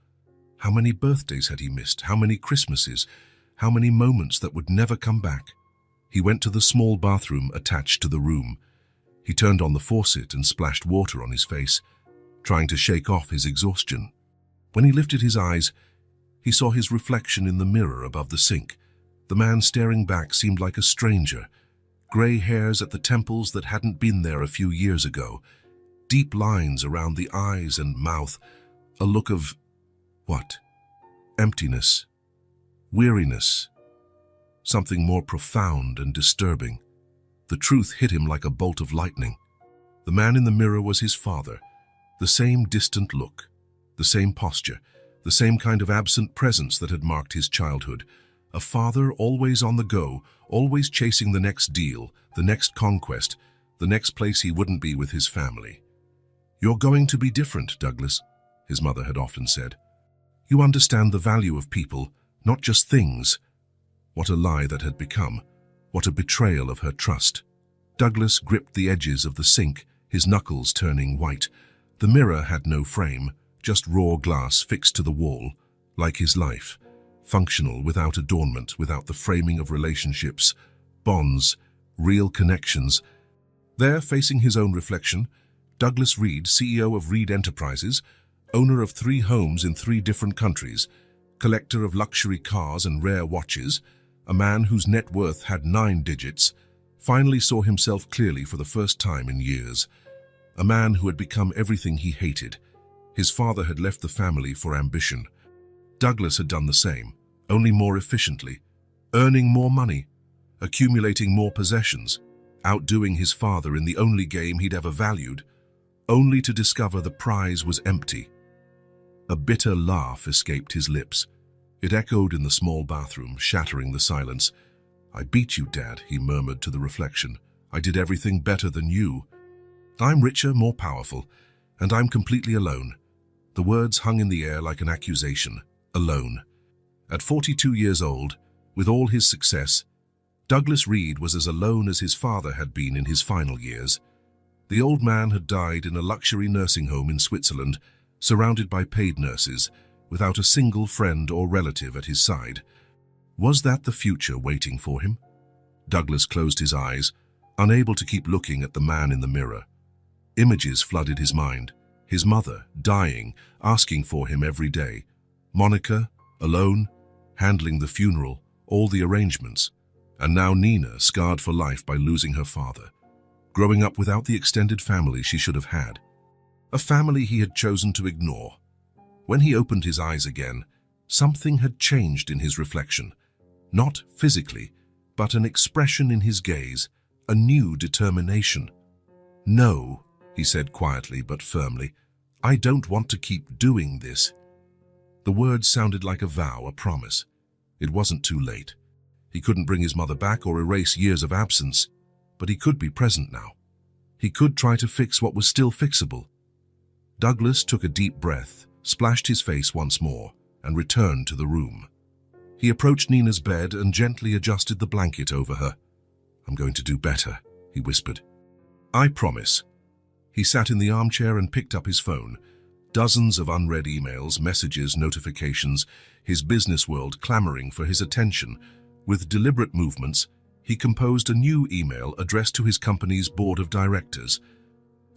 How many birthdays had he missed? How many Christmases? How many moments that would never come back? He went to the small bathroom attached to the room. He turned on the faucet and splashed water on his face, trying to shake off his exhaustion. When he lifted his eyes, he saw his reflection in the mirror above the sink. The man staring back seemed like a stranger. Grey hairs at the temples that hadn't been there a few years ago. Deep lines around the eyes and mouth. A look of... what? Emptiness. Weariness. Something more profound and disturbing. The truth hit him like a bolt of lightning. The man in the mirror was his father. The same distant look. The same posture. The same kind of absent presence that had marked his childhood. A father always on the go, always chasing the next deal, the next conquest, the next place he wouldn't be with his family. "You're going to be different, Douglas," his mother had often said. "You understand the value of people, not just things." What a lie that had become. What a betrayal of her trust. Douglas gripped the edges of the sink, his knuckles turning white. The mirror had no frame, just raw glass fixed to the wall, like his life. Functional, without adornment, without the framing of relationships, bonds, real connections. There, facing his own reflection, Douglas Reed, CEO of Reed Enterprises, owner of 3 homes in 3 different countries, collector of luxury cars and rare watches, a man whose net worth had 9 digits, finally saw himself clearly for the first time in years. A man who had become everything he hated. His father had left the family for ambition. Douglas had done the same, only more efficiently, earning more money, accumulating more possessions, outdoing his father in the only game he'd ever valued, only to discover the prize was empty. A bitter laugh escaped his lips. It echoed in the small bathroom, shattering the silence. "I beat you, Dad," he murmured to the reflection. "I did everything better than you. I'm richer, more powerful, and I'm completely alone." The words hung in the air like an accusation. Alone. At 42 years old, with all his success, Douglas Reed was as alone as his father had been in his final years. The old man had died in a luxury nursing home in Switzerland, surrounded by paid nurses, without a single friend or relative at his side. Was that the future waiting for him? Douglas closed his eyes, unable to keep looking at the man in the mirror. Images flooded his mind. His mother, dying, asking for him every day. Monica, alone, handling the funeral, all the arrangements. And now Nina, scarred for life by losing her father. Growing up without the extended family she should have had. A family he had chosen to ignore. When he opened his eyes again, something had changed in his reflection. Not physically, but an expression in his gaze, a new determination. "No," he said quietly but firmly, "I don't want to keep doing this." The words sounded like a vow, a promise. It wasn't too late. He couldn't bring his mother back or erase years of absence, but he could be present now. He could try to fix what was still fixable. Douglas took a deep breath, splashed his face once more, and returned to the room. He approached Nina's bed and gently adjusted the blanket over her. "I'm going to do better," he whispered. "I promise." He sat in the armchair and picked up his phone. Dozens of unread emails, messages, notifications, his business world clamoring for his attention. With deliberate movements, he composed a new email addressed to his company's board of directors.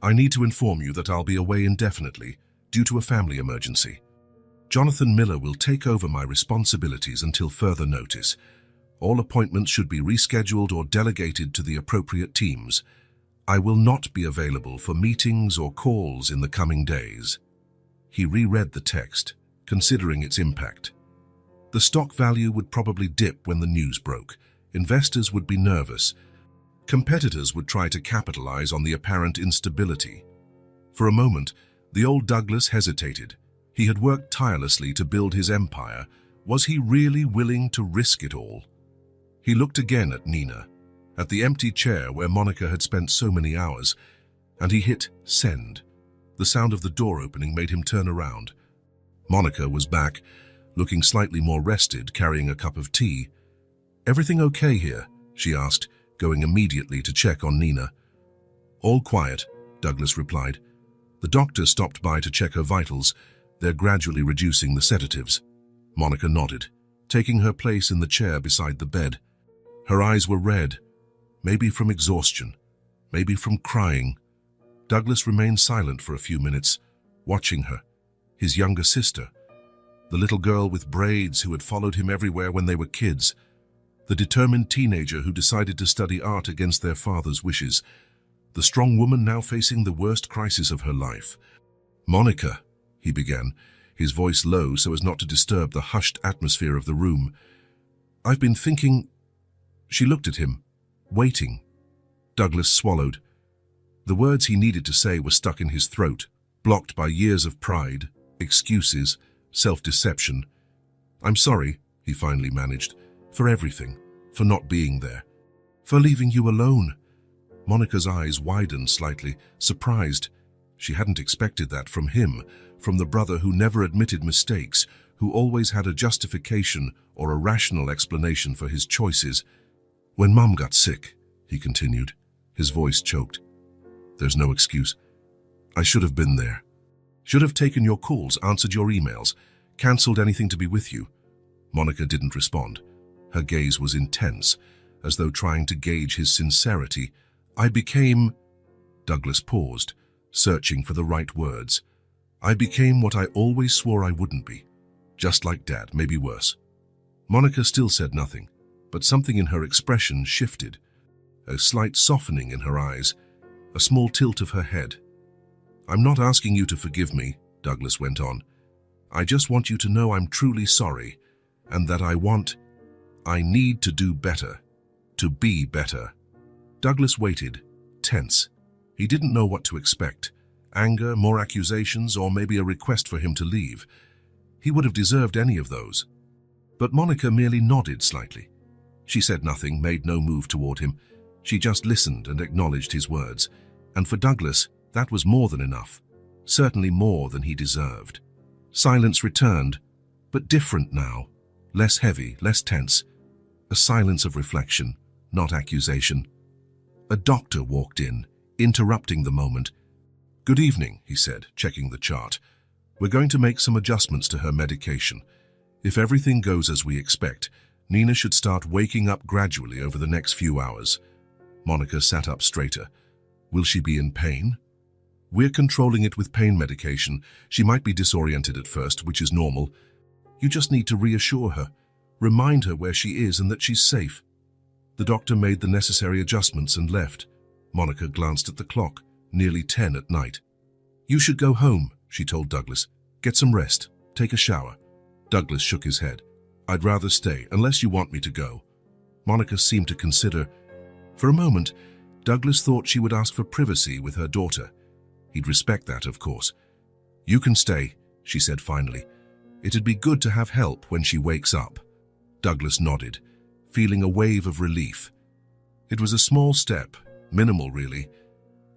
"I need to inform you that I'll be away indefinitely due to a family emergency. Jonathan Miller will take over my responsibilities until further notice. All appointments should be rescheduled or delegated to the appropriate teams. I will not be available for meetings or calls in the coming days." He reread the text, considering its impact. The stock value would probably dip when the news broke. Investors would be nervous. Competitors would try to capitalize on the apparent instability. For a moment, the old Douglas hesitated. He had worked tirelessly to build his empire. Was he really willing to risk it all? He looked again at Nina, at the empty chair where Monica had spent so many hours, and he hit send. The sound of the door opening made him turn around. Monica was back, looking slightly more rested, carrying a cup of tea. "Everything okay here?" she asked, going immediately to check on Nina. "All quiet," Douglas replied. "The doctor stopped by to check her vitals. They're gradually reducing the sedatives." Monica nodded, taking her place in the chair beside the bed. Her eyes were red, maybe from exhaustion, maybe from crying. Douglas remained silent for a few minutes, watching her, his younger sister, the little girl with braids who had followed him everywhere when they were kids, the determined teenager who decided to study art against their father's wishes, the strong woman now facing the worst crisis of her life. "Monica," he began, his voice low so as not to disturb the hushed atmosphere of the room. "I've been thinking—" She looked at him, waiting. Douglas swallowed. The words he needed to say were stuck in his throat, blocked by years of pride, excuses, self-deception. "I'm sorry," he finally managed, "for everything, for not being there, for leaving you alone." Monica's eyes widened slightly, surprised. She hadn't expected that from him, from the brother who never admitted mistakes, who always had a justification or a rational explanation for his choices. "When Mum got sick," he continued, his voice choked. "There's no excuse. I should have been there. Should have taken your calls, answered your emails, cancelled anything to be with you." Monica didn't respond. Her gaze was intense, as though trying to gauge his sincerity. "I became—" Douglas paused, searching for the right words. "I became what I always swore I wouldn't be. Just like Dad, maybe worse." Monica still said nothing, but something in her expression shifted. A slight softening in her eyes, a small tilt of her head. "I'm not asking you to forgive me," Douglas went on. "I just want you to know I'm truly sorry, and that I need to do better, to be better." Douglas waited, tense. He didn't know what to expect. Anger, more accusations, or maybe a request for him to leave. He would have deserved any of those. But Monica merely nodded slightly. She said nothing, made no move toward him. She just listened and acknowledged his words. And for Douglas, that was more than enough. Certainly more than he deserved. Silence returned, but different now. Less heavy, less tense. A silence of reflection, not accusation. A doctor walked in, interrupting the moment. "Good evening," he said, checking the chart. "We're going to make some adjustments to her medication. If everything goes as we expect, Nina should start waking up gradually over the next few hours." Monica sat up straighter. "Will she be in pain?" "We're controlling it with pain medication. She might be disoriented at first, which is normal. You just need to reassure her, remind her where she is and that she's safe." The doctor made the necessary adjustments and left. Monica glanced at the clock, nearly 10 at night. "You should go home," she told Douglas. "Get some rest, take a shower." Douglas shook his head. "I'd rather stay, unless you want me to go." Monica seemed to consider. For a moment, Douglas thought she would ask for privacy with her daughter. He'd respect that, of course. "You can stay," she said finally. "It'd be good to have help when she wakes up." Douglas nodded, feeling a wave of relief. It was a small step, minimal really,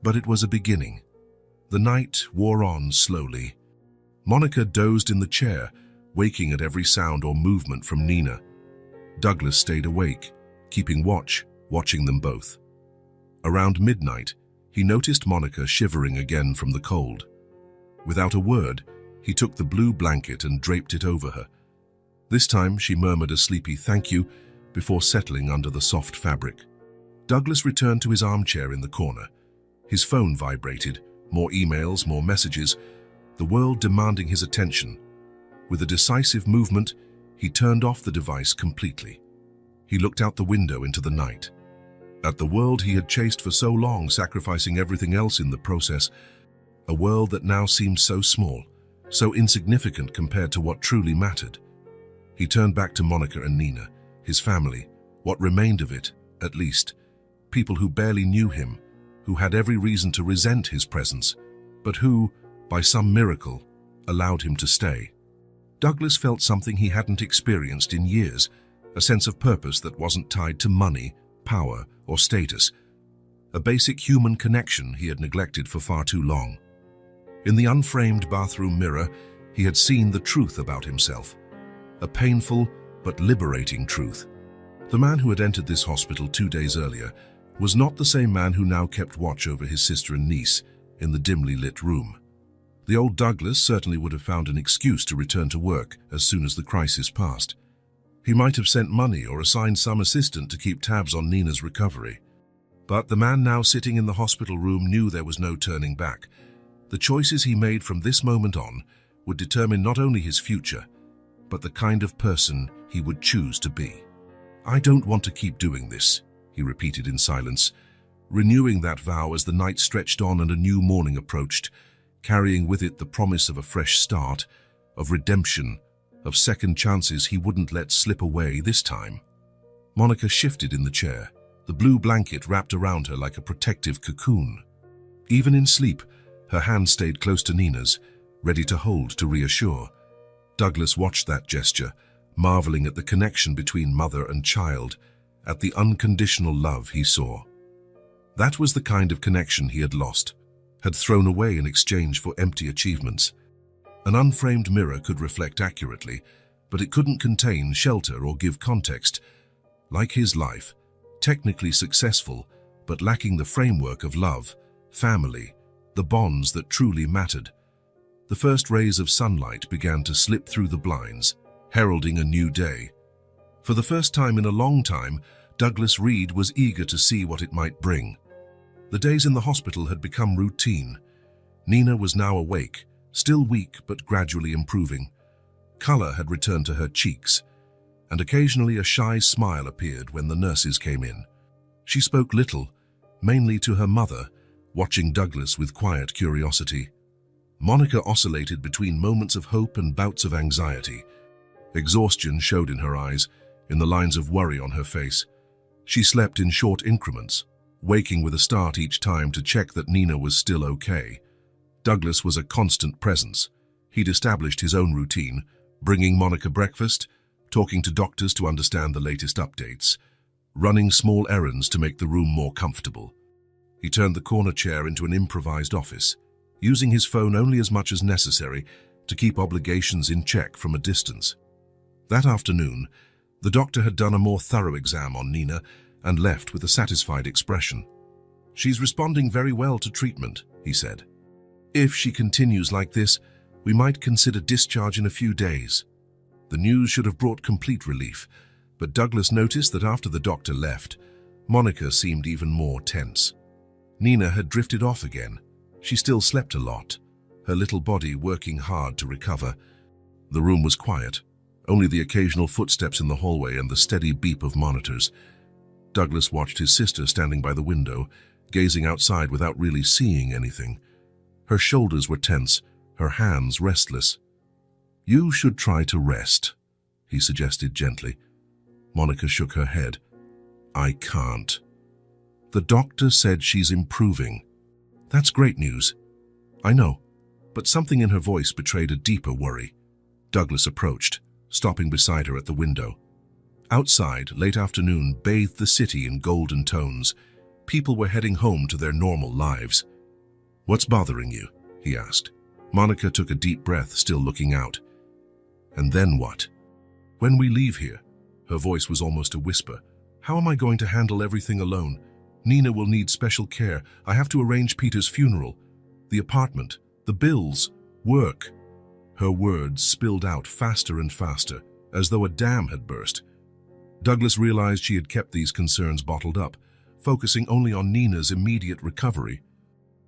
but it was a beginning. The night wore on slowly. Monica dozed in the chair, waking at every sound or movement from Nina. Douglas stayed awake, keeping watch, watching them both. Around midnight, he noticed Monica shivering again from the cold. Without a word, he took the blue blanket and draped it over her. This time she murmured a sleepy thank you before settling under the soft fabric. Douglas returned to his armchair in the corner. His phone vibrated, more emails, more messages, the world demanding his attention. With a decisive movement, he turned off the device completely. He looked out the window into the night. At the world he had chased for so long, sacrificing everything else in the process, a world that now seemed so small, so insignificant compared to what truly mattered. He turned back to Monica and Nina, his family, what remained of it, at least, people who barely knew him, who had every reason to resent his presence, but who, by some miracle, allowed him to stay. Douglas felt something he hadn't experienced in years, a sense of purpose that wasn't tied to money, power, or status, a basic human connection he had neglected for far too long. In the unframed bathroom mirror, he had seen the truth about himself, a painful but liberating truth. The man who had entered this hospital 2 days earlier was not the same man who now kept watch over his sister and niece in the dimly lit room. The old Douglas certainly would have found an excuse to return to work as soon as the crisis passed. He might have sent money or assigned some assistant to keep tabs on Nina's recovery. But the man now sitting in the hospital room knew there was no turning back. The choices he made from this moment on would determine not only his future, but the kind of person he would choose to be. "I don't want to keep doing this," he repeated in silence, renewing that vow as the night stretched on and a new morning approached, carrying with it the promise of a fresh start, of redemption, of second chances he wouldn't let slip away this time. Monica shifted in the chair, the blue blanket wrapped around her like a protective cocoon. Even in sleep, her hand stayed close to Nina's, ready to hold to reassure. Douglas watched that gesture, marveling at the connection between mother and child, at the unconditional love he saw. That was the kind of connection he had lost, had thrown away in exchange for empty achievements. An unframed mirror could reflect accurately, but it couldn't contain shelter or give context. Like his life, technically successful, but lacking the framework of love, family, the bonds that truly mattered. The first rays of sunlight began to slip through the blinds, heralding a new day. For the first time in a long time, Douglas Reed was eager to see what it might bring. The days in the hospital had become routine. Nina was now awake, still weak but gradually improving. Color had returned to her cheeks, and occasionally a shy smile appeared when the nurses came in. She spoke little, mainly to her mother, watching Douglas with quiet curiosity. Monica oscillated between moments of hope and bouts of anxiety. Exhaustion showed in her eyes, in the lines of worry on her face. She slept in short increments, waking with a start each time to check that Nina was still okay. Douglas was a constant presence. He'd established his own routine, bringing Monica breakfast, talking to doctors to understand the latest updates, running small errands to make the room more comfortable. He turned the corner chair into an improvised office, using his phone only as much as necessary to keep obligations in check from a distance. That afternoon, the doctor had done a more thorough exam on Nina and left with a satisfied expression. "She's responding very well to treatment," he said. "If she continues like this, we might consider discharge in a few days." The news should have brought complete relief, but Douglas noticed that after the doctor left, Monica seemed even more tense. Nina had drifted off again. She still slept a lot, her little body working hard to recover. The room was quiet, only the occasional footsteps in the hallway and the steady beep of monitors. Douglas watched his sister standing by the window, gazing outside without really seeing anything. Her shoulders were tense, her hands restless. "You should try to rest," he suggested gently. Monica shook her head. I can't. The doctor said she's improving. That's great news. I know, but something in her voice betrayed a deeper worry. Douglas approached, stopping beside her at the window. Outside, late afternoon bathed the city in golden tones. People were heading home to their normal lives. "What's bothering you?" he asked. Monica took a deep breath, still looking out. "And then what?" "When we leave here," her voice was almost a whisper, "how am I going to handle everything alone? Nina will need special care. I have to arrange Peter's funeral. The apartment, the bills, work." Her words spilled out faster and faster, as though a dam had burst. Douglas realized she had kept these concerns bottled up, focusing only on Nina's immediate recovery.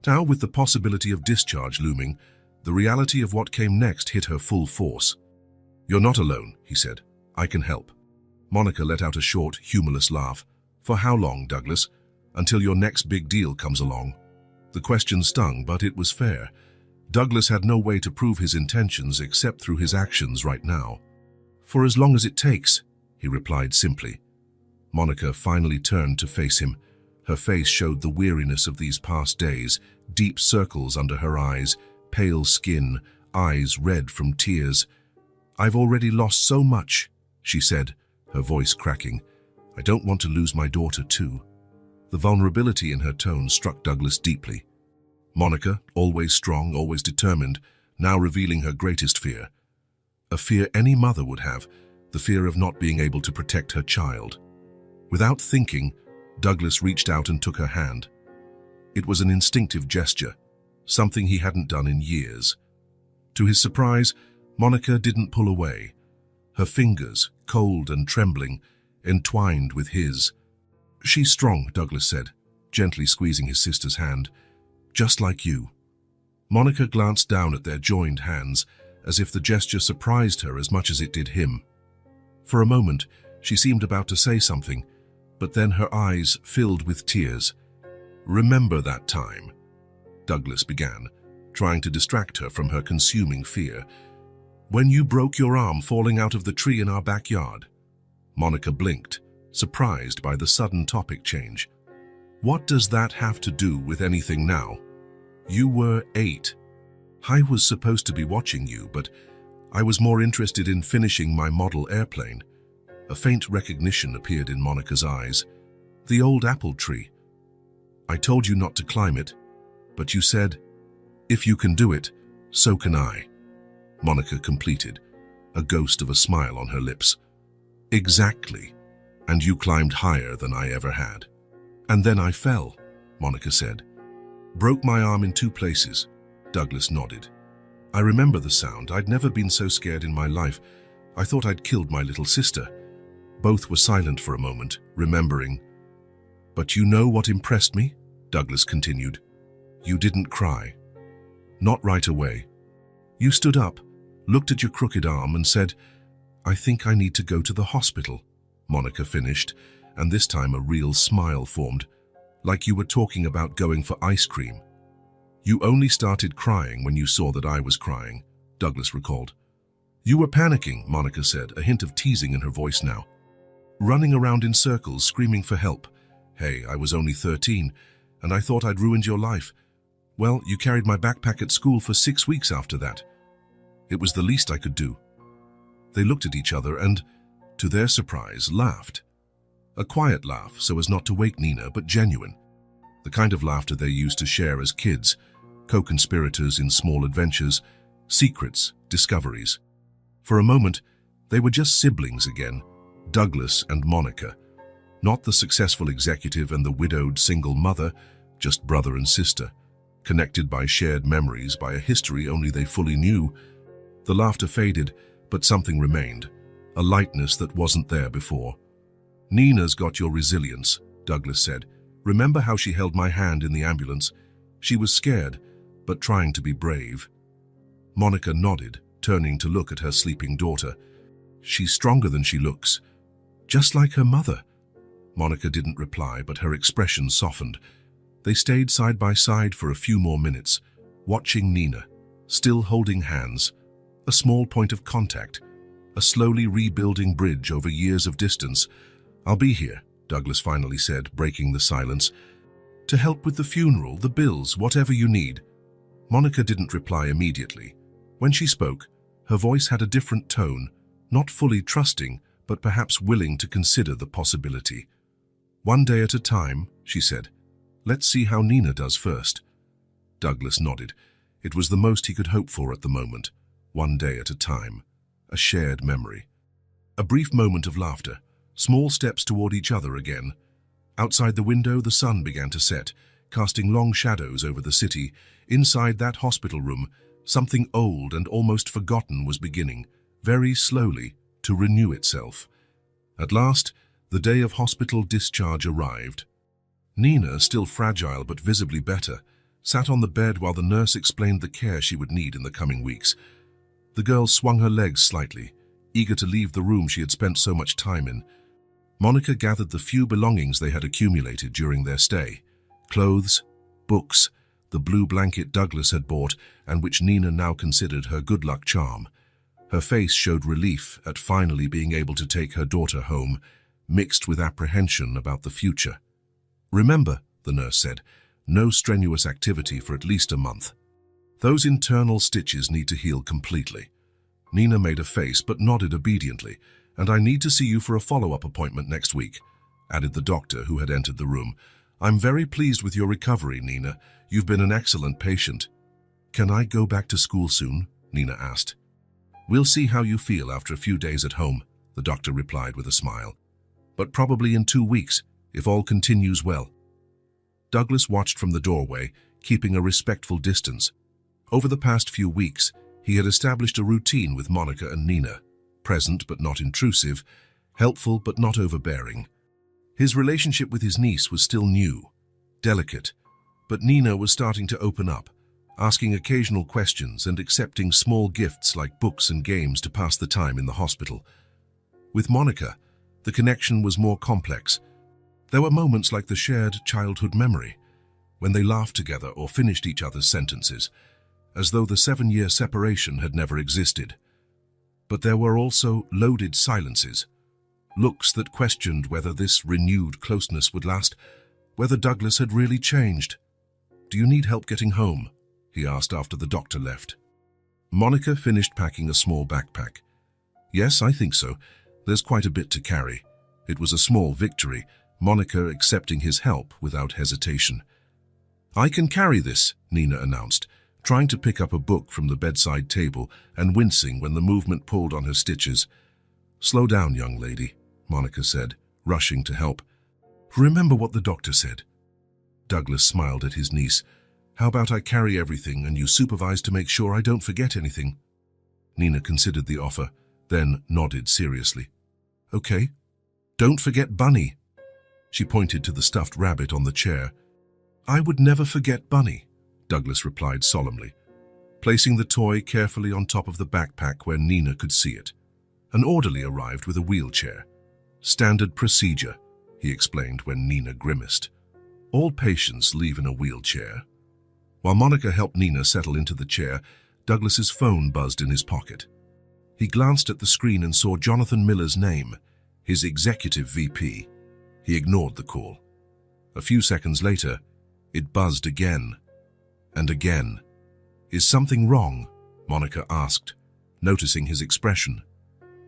Now, with the possibility of discharge looming, the reality of what came next hit her full force. "You're not alone," he said. "I can help." Monica let out a short, humorless laugh. "For how long, Douglas? Until your next big deal comes along?" The question stung, but it was fair. Douglas had no way to prove his intentions except through his actions right now. "For as long as it takes," he replied simply. Monica finally turned to face him. Her face showed the weariness of these past days, deep circles under her eyes, pale skin, eyes red from tears. "I've already lost so much," she said, her voice cracking. "I don't want to lose my daughter too." The vulnerability in her tone struck Douglas deeply. Monica, always strong, always determined, now revealing her greatest fear. A fear any mother would have, the fear of not being able to protect her child. Without thinking, Douglas reached out and took her hand. It was an instinctive gesture, something he hadn't done in years. To his surprise, Monica didn't pull away. Her fingers, cold and trembling, entwined with his. "She's strong," Douglas said, gently squeezing his sister's hand. "Just like you." Monica glanced down at their joined hands, as if the gesture surprised her as much as it did him. For a moment, she seemed about to say something, but then her eyes filled with tears. "Remember that time?" Douglas began, trying to distract her from her consuming fear. "When you broke your arm falling out of the tree in our backyard?" Monica blinked, surprised by the sudden topic change. "What does that have to do with anything now? You were 8. I was supposed to be watching you, but I was more interested in finishing my model airplane." A faint recognition appeared in Monica's eyes. "The old apple tree. I told you not to climb it, but you said, 'If you can do it, so can I.'" Monica completed, a ghost of a smile on her lips. "Exactly, and you climbed higher than I ever had." "And then I fell," Monica said. "Broke my arm in 2 places." Douglas nodded. "I remember the sound. I'd never been so scared in my life. I thought I'd killed my little sister." Both were silent for a moment, remembering. "But you know what impressed me?" Douglas continued. "You didn't cry. Not right away. You stood up, looked at your crooked arm and said, 'I think I need to go to the hospital,'" Monica finished, and this time a real smile formed, like you were talking about going for ice cream. "You only started crying when you saw that I was crying," Douglas recalled. "You were panicking," Monica said, a hint of teasing in her voice now. "Running around in circles, screaming for help. Hey, I was only 13, and I thought I'd ruined your life. Well, you carried my backpack at school for 6 weeks after that. It was the least I could do." They looked at each other and, to their surprise, laughed. A quiet laugh, so as not to wake Nina, but genuine. The kind of laughter they used to share as kids, co-conspirators in small adventures, secrets, discoveries. For a moment, they were just siblings again, Douglas and Monica. Not the successful executive and the widowed single mother, just brother and sister, connected by shared memories, by a history only they fully knew. The laughter faded, but something remained, a lightness that wasn't there before. "Nina's got your resilience," Douglas said. "Remember how she held my hand in the ambulance? She was scared, but trying to be brave." Monica nodded, turning to look at her sleeping daughter. "She's stronger than she looks, just like her mother." Monica didn't reply, but her expression softened. They stayed side by side for a few more minutes, watching Nina, still holding hands, a small point of contact, a slowly rebuilding bridge over years of distance. "I'll be here," Douglas finally said, breaking the silence. "To help with the funeral, the bills, whatever you need." Monica didn't reply immediately. When she spoke, her voice had a different tone, not fully trusting, but perhaps willing to consider the possibility. "One day at a time," she said. "Let's see how Nina does first." Douglas nodded. It was the most he could hope for at the moment. One day at a time. A shared memory. A brief moment of laughter. Small steps toward each other again. Outside the window, the sun began to set, casting long shadows over the city. Inside that hospital room, something old and almost forgotten was beginning, very slowly, to renew itself. At last, the day of hospital discharge arrived. Nina, still fragile but visibly better, sat on the bed while the nurse explained the care she would need in the coming weeks. The girl swung her legs slightly, eager to leave the room she had spent so much time in. Monica gathered the few belongings they had accumulated during their stay. Clothes, books, the blue blanket Douglas had bought and which Nina now considered her good luck charm. Her face showed relief at finally being able to take her daughter home, mixed with apprehension about the future. "Remember," the nurse said, "no strenuous activity for at least a month. Those internal stitches need to heal completely." Nina made a face but nodded obediently. "And I need to see you for a follow-up appointment next week," added the doctor who had entered the room. "I'm very pleased with your recovery, Nina. You've been an excellent patient." "Can I go back to school soon?" Nina asked. "We'll see how you feel after a few days at home," the doctor replied with a smile. "But probably in 2 weeks, if all continues well." Douglas watched from the doorway, keeping a respectful distance. Over the past few weeks, he had established a routine with Monica and Nina, present but not intrusive, helpful but not overbearing. His relationship with his niece was still new, delicate, but Nina was starting to open up, asking occasional questions and accepting small gifts like books and games to pass the time in the hospital. With Monica, the connection was more complex. There were moments like the shared childhood memory, when they laughed together or finished each other's sentences, as though the 7-year separation had never existed. But there were also loaded silences, looks that questioned whether this renewed closeness would last, whether Douglas had really changed. "Do you need help getting home?" he asked after the doctor left. Monica finished packing a small backpack. "Yes, I think so. There's quite a bit to carry." It was a small victory, Monica accepting his help without hesitation. "I can carry this," Nina announced, trying to pick up a book from the bedside table and wincing when the movement pulled on her stitches. "Slow down, young lady," Monica said, rushing to help. "Remember what the doctor said." Douglas smiled at his niece. "How about I carry everything and you supervise to make sure I don't forget anything?" Nina considered the offer, then nodded seriously. "Okay. Don't forget Bunny." She pointed to the stuffed rabbit on the chair. "I would never forget Bunny," Douglas replied solemnly, placing the toy carefully on top of the backpack where Nina could see it. An orderly arrived with a wheelchair. "Standard procedure," he explained when Nina grimaced. "All patients leave in a wheelchair." While Monica helped Nina settle into the chair, Douglas's phone buzzed in his pocket. He glanced at the screen and saw Jonathan Miller's name, his executive VP. He ignored the call. A few seconds later, it buzzed again and again. "Is something wrong?" Monica asked, noticing his expression.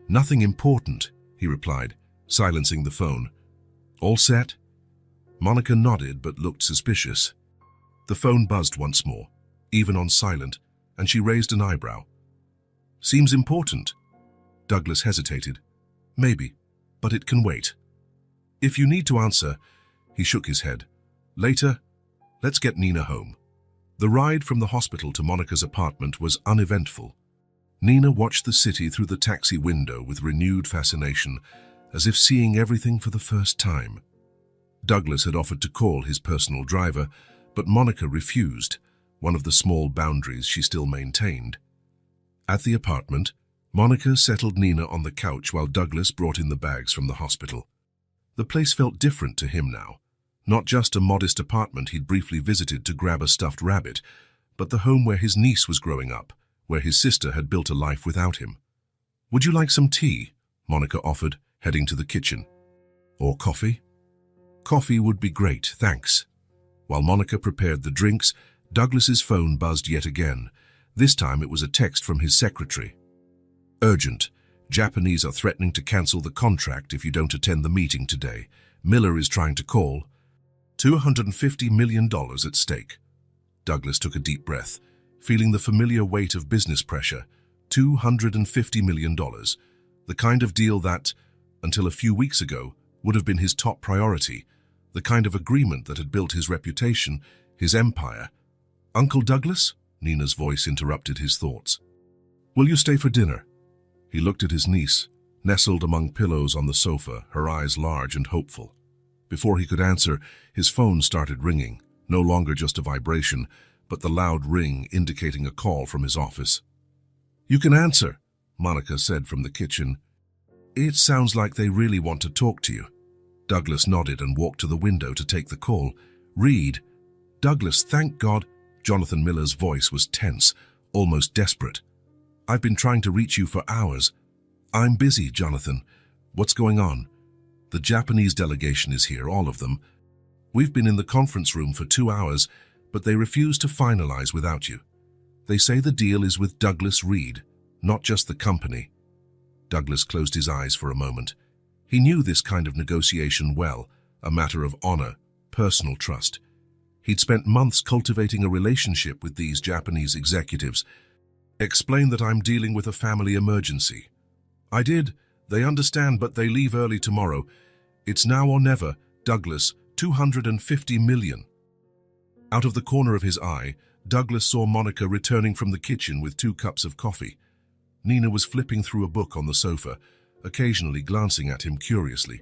"Nothing important," he replied, silencing the phone. "All set?" Monica nodded but looked suspicious. The phone buzzed once more, even on silent, and she raised an eyebrow. "Seems important." Douglas hesitated. "Maybe, but it can wait." "If you need to answer," he shook his head. "Later, let's get Nina home." The ride from the hospital to Monica's apartment was uneventful. Nina watched the city through the taxi window with renewed fascination, as if seeing everything for the first time. Douglas had offered to call his personal driver, but Monica refused, one of the small boundaries she still maintained. At the apartment, Monica settled Nina on the couch while Douglas brought in the bags from the hospital. The place felt different to him now. Not just a modest apartment he'd briefly visited to grab a stuffed rabbit, but the home where his niece was growing up, where his sister had built a life without him. "Would you like some tea?" Monica offered, heading to the kitchen. "Or coffee?" Coffee would be great, thanks. While Monica prepared the drinks, Douglas's phone buzzed yet again. This time it was a text from his secretary. Urgent. Japanese are threatening to cancel the contract if you don't attend the meeting today. Miller is trying to call. $250 million at stake. Douglas took a deep breath, feeling the familiar weight of business pressure. $250 million. The kind of deal that, until a few weeks ago, would have been his top priority. The kind of agreement that had built his reputation, his empire. Uncle Douglas? Nina's voice interrupted his thoughts. Will you stay for dinner? He looked at his niece, nestled among pillows on the sofa, her eyes large and hopeful. Before he could answer, his phone started ringing, no longer just a vibration, but the loud ring indicating a call from his office. You can answer, Monica said from the kitchen. It sounds like they really want to talk to you. Douglas nodded and walked to the window to take the call. Read. Douglas, thank God. Jonathan Miller's voice was tense, almost desperate. I've been trying to reach you for hours. I'm busy, Jonathan. What's going on? The Japanese delegation is here, all of them. We've been in the conference room for 2 hours, but they refuse to finalize without you. They say the deal is with Douglas Reed, not just the company. Douglas closed his eyes for a moment. He knew this kind of negotiation well, a matter of honor, personal trust. He'd spent months cultivating a relationship with these Japanese executives. Explain that I'm dealing with a family emergency. I did. They understand, but they leave early tomorrow. It's now or never. Douglas, $250 million. Out of the corner of his eye, Douglas saw Monica returning from the kitchen with 2 cups of coffee. Nina was flipping through a book on the sofa, occasionally glancing at him curiously.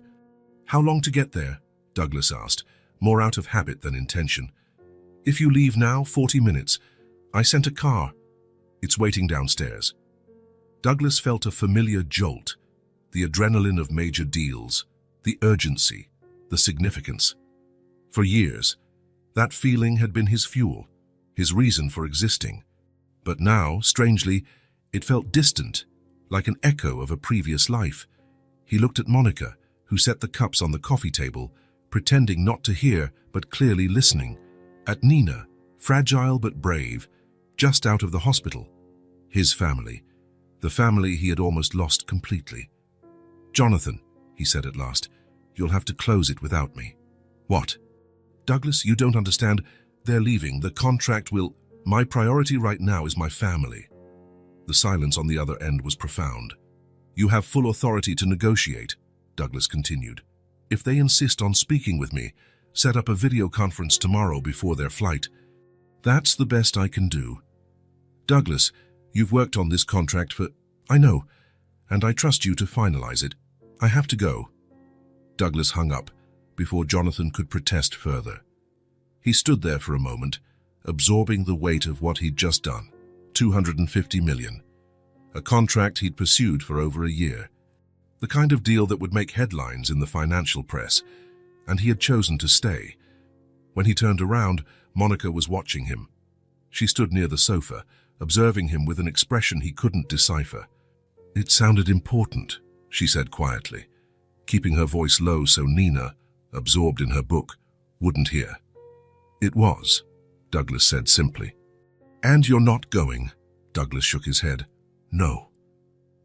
How long to get there? Douglas asked, more out of habit than intention. If you leave now, 40 minutes. I sent a car. It's waiting downstairs. Douglas felt a familiar jolt, the adrenaline of major deals, the urgency, the significance. For years, that feeling had been his fuel, his reason for existing. But now, strangely, it felt distant, like an echo of a previous life. He looked at Monica, who set the cups on the coffee table, pretending not to hear but clearly listening. At Nina, fragile but brave, just out of the hospital. His family, the family he had almost lost completely. Jonathan, he said at last, you'll have to close it without me. What? Douglas, you don't understand. They're leaving. The contract will... My priority right now is my family. The silence on the other end was profound. You have full authority to negotiate, Douglas continued. If they insist on speaking with me, set up a video conference tomorrow before their flight. That's the best I can do. Douglas, you've worked on this contract for... I know, and I trust you to finalize it. I have to go. Douglas hung up before Jonathan could protest further. He stood there for a moment, absorbing the weight of what he'd just done. $250 million. A contract he'd pursued for over a year. The kind of deal that would make headlines in the financial press, and he had chosen to stay. When he turned around, Monica was watching him. She stood near the sofa, observing him with an expression he couldn't decipher. It sounded important, she said quietly, keeping her voice low so Nina, absorbed in her book, wouldn't hear. It was, Douglas said simply. And you're not going? Douglas shook his head. No.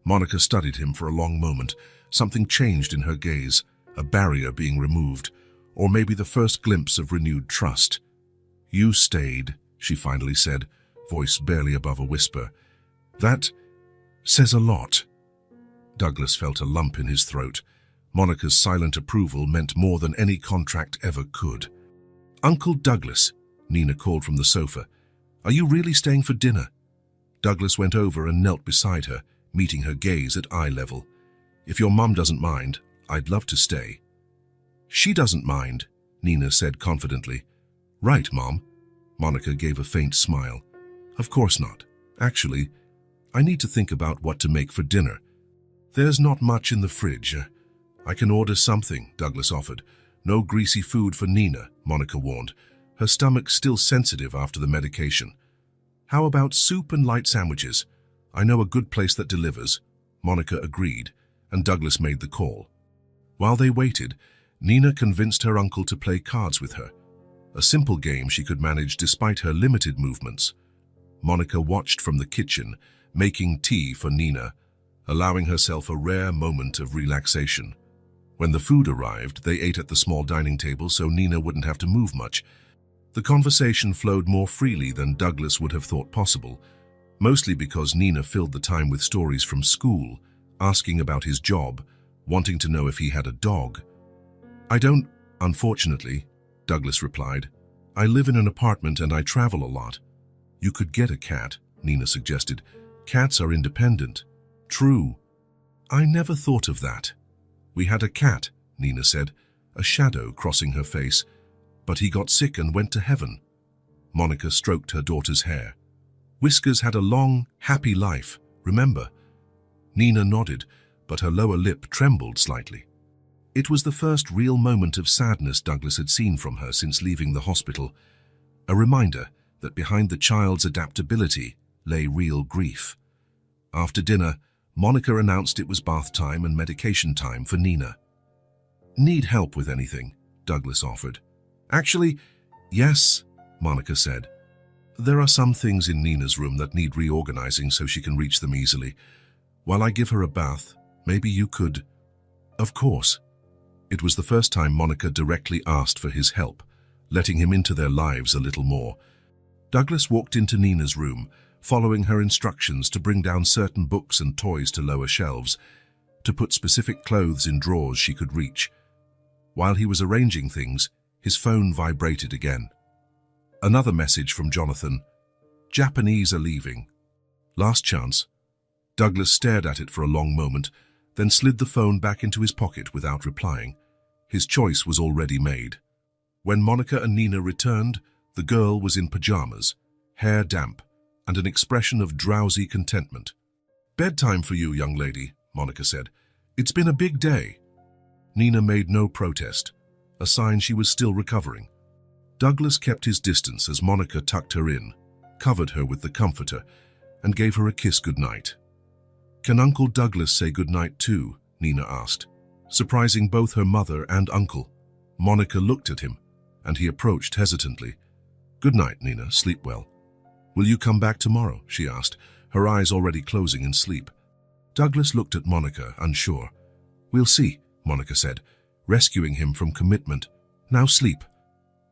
Monica studied him for a long moment. Something changed in her gaze, a barrier being removed, or maybe the first glimpse of renewed trust. You stayed, she finally said, voice barely above a whisper. That says a lot. Douglas felt a lump in his throat. Monica's silent approval meant more than any contract ever could. Uncle Douglas, Nina called from the sofa. Are you really staying for dinner? Douglas went over and knelt beside her, meeting her gaze at eye level. If your mum doesn't mind, I'd love to stay. She doesn't mind, Nina said confidently. Right, Mom. Monica gave a faint smile. Of course not. Actually, I need to think about what to make for dinner. There's not much in the fridge. I can order something, Douglas offered. No greasy food for Nina, Monica warned, her stomach still sensitive after the medication. How about soup and light sandwiches? I know a good place that delivers. Monica agreed, and Douglas made the call. While they waited, Nina convinced her uncle to play cards with her, a simple game she could manage despite her limited movements. Monica watched from the kitchen, making tea for Nina, allowing herself a rare moment of relaxation. When the food arrived, they ate at the small dining table so Nina wouldn't have to move much. The conversation flowed more freely than Douglas would have thought possible, mostly because Nina filled the time with stories from school, asking about his job, wanting to know if he had a dog. "I don't, unfortunately," Douglas replied. "I live in an apartment and I travel a lot." "You could get a cat," Nina suggested. "Cats are independent." "True. I never thought of that." "We had a cat," Nina said, a shadow crossing her face. "But he got sick and went to heaven." Monica stroked her daughter's hair. "Whiskers had a long, happy life, remember?" Nina nodded, but her lower lip trembled slightly. It was the first real moment of sadness Douglas had seen from her since leaving the hospital, a reminder that behind the child's adaptability lay real grief. After dinner, Monica announced it was bath time and medication time for Nina. "Need help with anything?" Douglas offered. "Actually, yes," Monica said. "There are some things in Nina's room that need reorganizing so she can reach them easily. While I give her a bath, maybe you could—" "Of course." It was the first time Monica directly asked for his help, letting him into their lives a little more. Douglas walked into Nina's room, following her instructions to bring down certain books and toys to lower shelves, to put specific clothes in drawers she could reach. While he was arranging things, his phone vibrated again. Another message from Jonathan. "Japanese are leaving. Last chance." Douglas stared at it for a long moment, then slid the phone back into his pocket without replying. His choice was already made. When Monica and Nina returned, the girl was in pajamas, hair damp, and an expression of drowsy contentment. "Bedtime for you, young lady," Monica said. "It's been a big day." Nina made no protest, a sign she was still recovering. Douglas kept his distance as Monica tucked her in, covered her with the comforter, and gave her a kiss goodnight. "Can Uncle Douglas say goodnight too?" Nina asked, surprising both her mother and uncle. Monica looked at him, and he approached hesitantly. "Good night, Nina. Sleep well." "Will you come back tomorrow?" she asked, her eyes already closing in sleep. Douglas looked at Monica, unsure. "We'll see," Monica said, rescuing him from commitment. "Now sleep."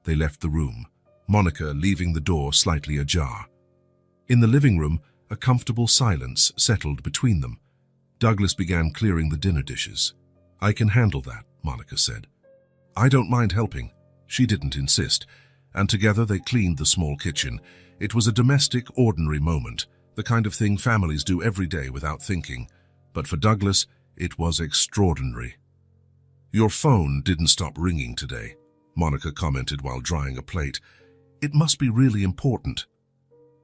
They left the room, Monica leaving the door slightly ajar. In the living room, a comfortable silence settled between them. Douglas began clearing the dinner dishes. "I can handle that," Monica said. "I don't mind helping." She didn't insist, and together they cleaned the small kitchen. It was a domestic, ordinary moment, the kind of thing families do every day without thinking. But for Douglas, it was extraordinary. "Your phone didn't stop ringing today," Monica commented while drying a plate. "It must be really important."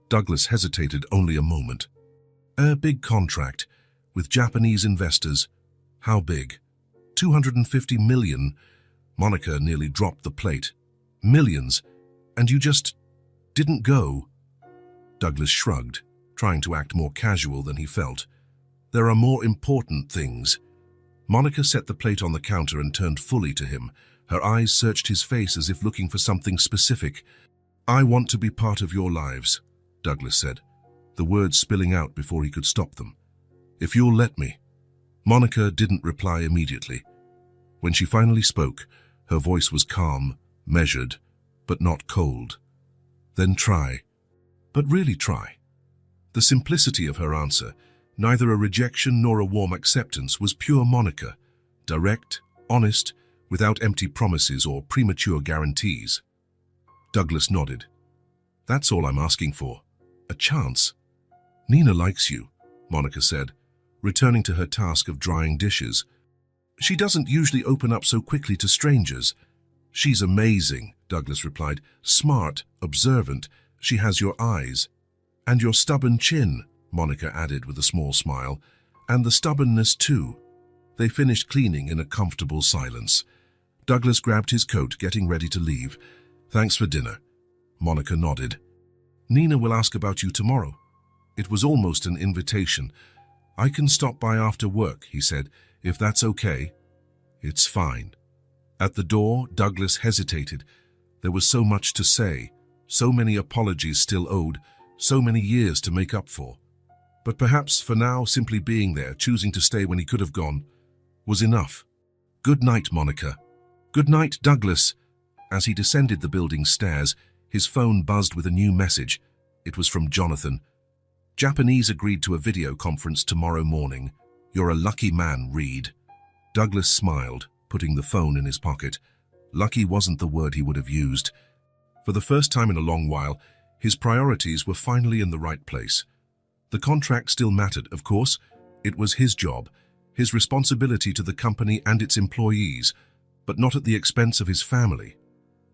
Douglas hesitated only a moment. "A big contract, with Japanese investors." "How big?" $250 million. Monica nearly dropped the plate. "Millions. And you just didn't go?" Douglas shrugged, trying to act more casual than he felt. "There are more important things." Monica set the plate on the counter and turned fully to him. Her eyes searched his face as if looking for something specific. "I want to be part of your lives," Douglas said, the words spilling out before he could stop them. "If you'll let me." Monica didn't reply immediately. When she finally spoke, her voice was calm, measured, but not cold. "Then try. But really try." The simplicity of her answer, neither a rejection nor a warm acceptance, was pure Monica, direct, honest, without empty promises or premature guarantees. Douglas nodded. "That's all I'm asking for. A chance." "Nina likes you," Monica said, returning to her task of drying dishes. "She doesn't usually open up so quickly to strangers." "She's amazing," Douglas replied. "Smart, observant. She has your eyes." "And your stubborn chin," Monica added with a small smile. "And the stubbornness too." They finished cleaning in a comfortable silence. Douglas grabbed his coat, getting ready to leave. "Thanks for dinner." Monica nodded. "Nina will ask about you tomorrow." It was almost an invitation. "I can stop by after work," he said, "if that's okay." "It's fine." At the door, Douglas hesitated. There was so much to say, so many apologies still owed, so many years to make up for. But perhaps for now, simply being there, choosing to stay when he could have gone, was enough. "Good night, Monica." "Good night, Douglas." As he descended the building stairs, his phone buzzed with a new message. It was from Jonathan. "Japanese agreed to a video conference tomorrow morning. You're a lucky man, Reed." Douglas smiled, putting the phone in his pocket. Lucky wasn't the word he would have used. For the first time in a long while, his priorities were finally in the right place. The contract still mattered, of course. It was his job, his responsibility to the company and its employees, but not at the expense of his family.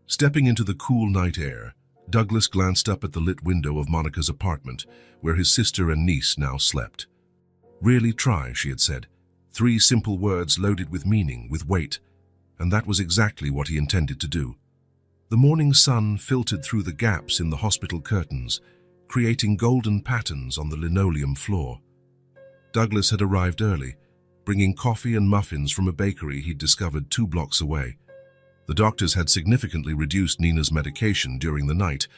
Stepping into the cool night air, Douglas glanced up at the lit window of Monica's apartment, where his sister and niece now slept. "Really try," she had said. 3 simple words loaded with meaning, with weight, and that was exactly what he intended to do. The morning sun filtered through the gaps in the hospital curtains, creating golden patterns on the linoleum floor. Douglas had arrived early, bringing coffee and muffins from a bakery he'd discovered 2 blocks away. The doctors had significantly reduced Nina's medication during the night,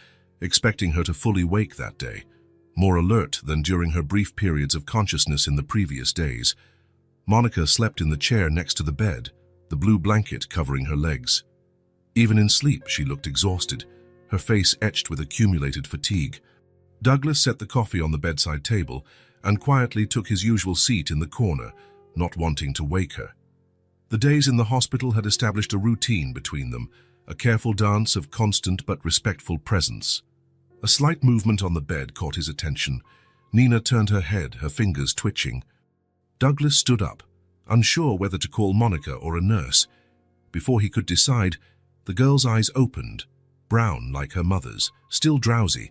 expecting her to fully wake that day, more alert than during her brief periods of consciousness in the previous days. Monica slept in the chair next to the bed, the blue blanket covering her legs. Even in sleep, she looked exhausted, her face etched with accumulated fatigue. Douglas set the coffee on the bedside table and quietly took his usual seat in the corner, not wanting to wake her. The days in the hospital had established a routine between them, a careful dance of constant but respectful presence. A slight movement on the bed caught his attention. Nina turned her head, her fingers twitching. Douglas stood up, unsure whether to call Monica or a nurse. Before he could decide, the girl's eyes opened, brown like her mother's, still drowsy,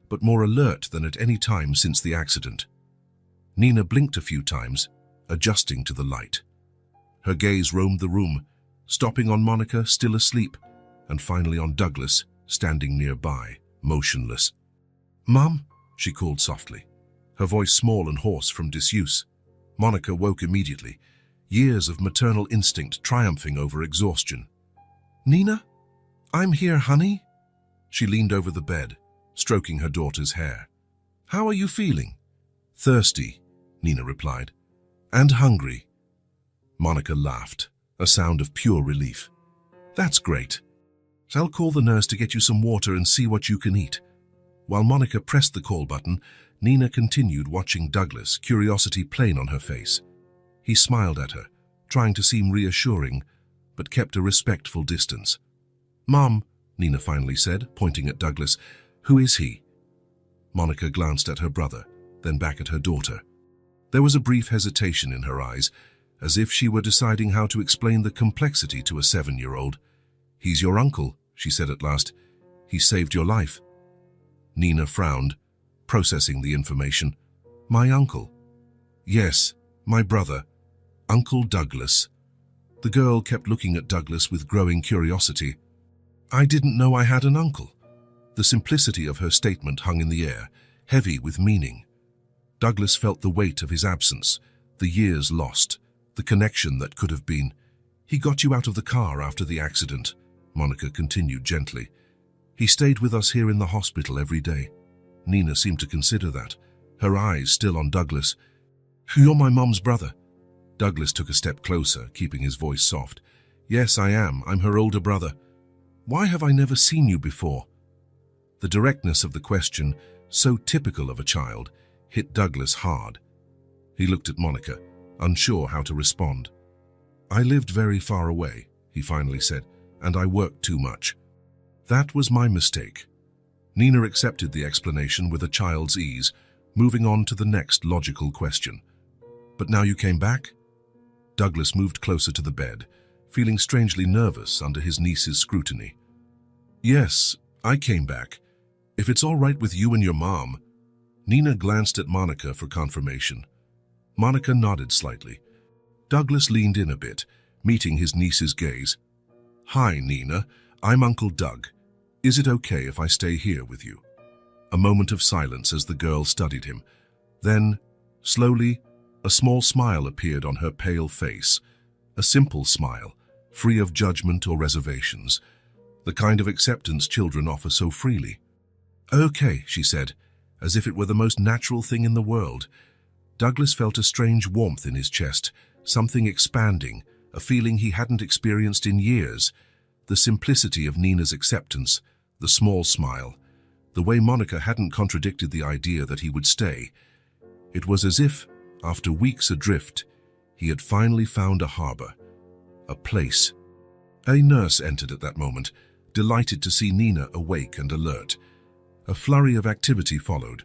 but more alert than at any time since the accident. Nina blinked a few times, adjusting to the light. Her gaze roamed the room, stopping on Monica, still asleep, and finally on Douglas, standing nearby, motionless. "Mum," she called softly, her voice small and hoarse from disuse. Monica woke immediately, years of maternal instinct triumphing over exhaustion. "Nina? I'm here, honey." She leaned over the bed, stroking her daughter's hair. "How are you feeling?" "Thirsty," Nina replied. "And hungry." Monica laughed, a sound of pure relief. "That's great. I'll call the nurse to get you some water and see what you can eat." While Monica pressed the call button, Nina continued watching Douglas, curiosity plain on her face. He smiled at her, trying to seem reassuring, but kept a respectful distance. "Mom," Nina finally said, pointing at Douglas, "who is he?" Monica glanced at her brother, then back at her daughter. There was a brief hesitation in her eyes, as if she were deciding how to explain the complexity to a 7-year-old. "He's your uncle," she said at last. "He saved your life." Nina frowned, processing the information. "My uncle?" "Yes, my brother, Uncle Douglas." The girl kept looking at Douglas with growing curiosity. "I didn't know I had an uncle." The simplicity of her statement hung in the air, heavy with meaning. Douglas felt the weight of his absence, the years lost, the connection that could have been. "He got you out of the car after the accident," Monica continued gently. "He stayed with us here in the hospital every day." Nina seemed to consider that, her eyes still on Douglas. "You're my mom's brother." Douglas took a step closer, keeping his voice soft. "Yes, I am. I'm her older brother." "Why have I never seen you before?" The directness of the question, so typical of a child, hit Douglas hard. He looked at Monica, unsure how to respond. "I lived very far away," he finally said, "and I worked too much." "That was my mistake." Nina accepted the explanation with a child's ease, moving on to the next logical question. "But now you came back?" Douglas moved closer to the bed, feeling strangely nervous under his niece's scrutiny. "Yes, I came back. If it's all right with you and your mom." Nina glanced at Monica for confirmation. Monica nodded slightly. Douglas leaned in a bit, meeting his niece's gaze. "Hi, Nina. I'm Uncle Doug. Is it okay if I stay here with you?" A moment of silence as the girl studied him. Then, slowly, a small smile appeared on her pale face. A simple smile, free of judgment or reservations, the kind of acceptance children offer so freely. "Okay," she said, as if it were the most natural thing in the world. Douglas felt a strange warmth in his chest, something expanding, a feeling he hadn't experienced in years. The simplicity of Nina's acceptance, the small smile, the way Monica hadn't contradicted the idea that he would stay. It was as if, after weeks adrift, he had finally found a harbor, a place. A nurse entered at that moment, delighted to see Nina awake and alert. A flurry of activity followed,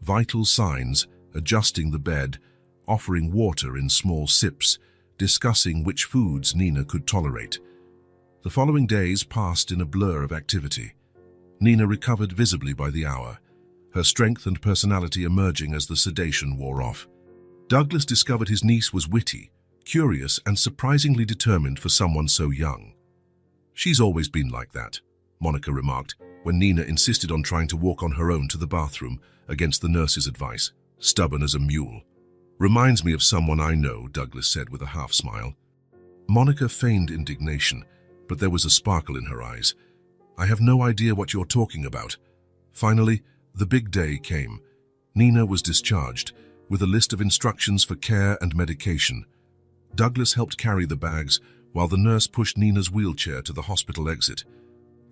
vital signs, adjusting the bed, offering water in small sips, discussing which foods Nina could tolerate. The following days passed in a blur of activity. Nina recovered visibly by the hour, her strength and personality emerging as the sedation wore off. Douglas discovered his niece was witty, curious, and surprisingly determined for someone so young. "She's always been like that," Monica remarked, when Nina insisted on trying to walk on her own to the bathroom against the nurse's advice. "Stubborn as a mule." "Reminds me of someone I know," Douglas said with a half-smile. Monica feigned indignation, but there was a sparkle in her eyes. "I have no idea what you're talking about." Finally, the big day came. Nina was discharged, with a list of instructions for care and medication. Douglas helped carry the bags, while the nurse pushed Nina's wheelchair to the hospital exit.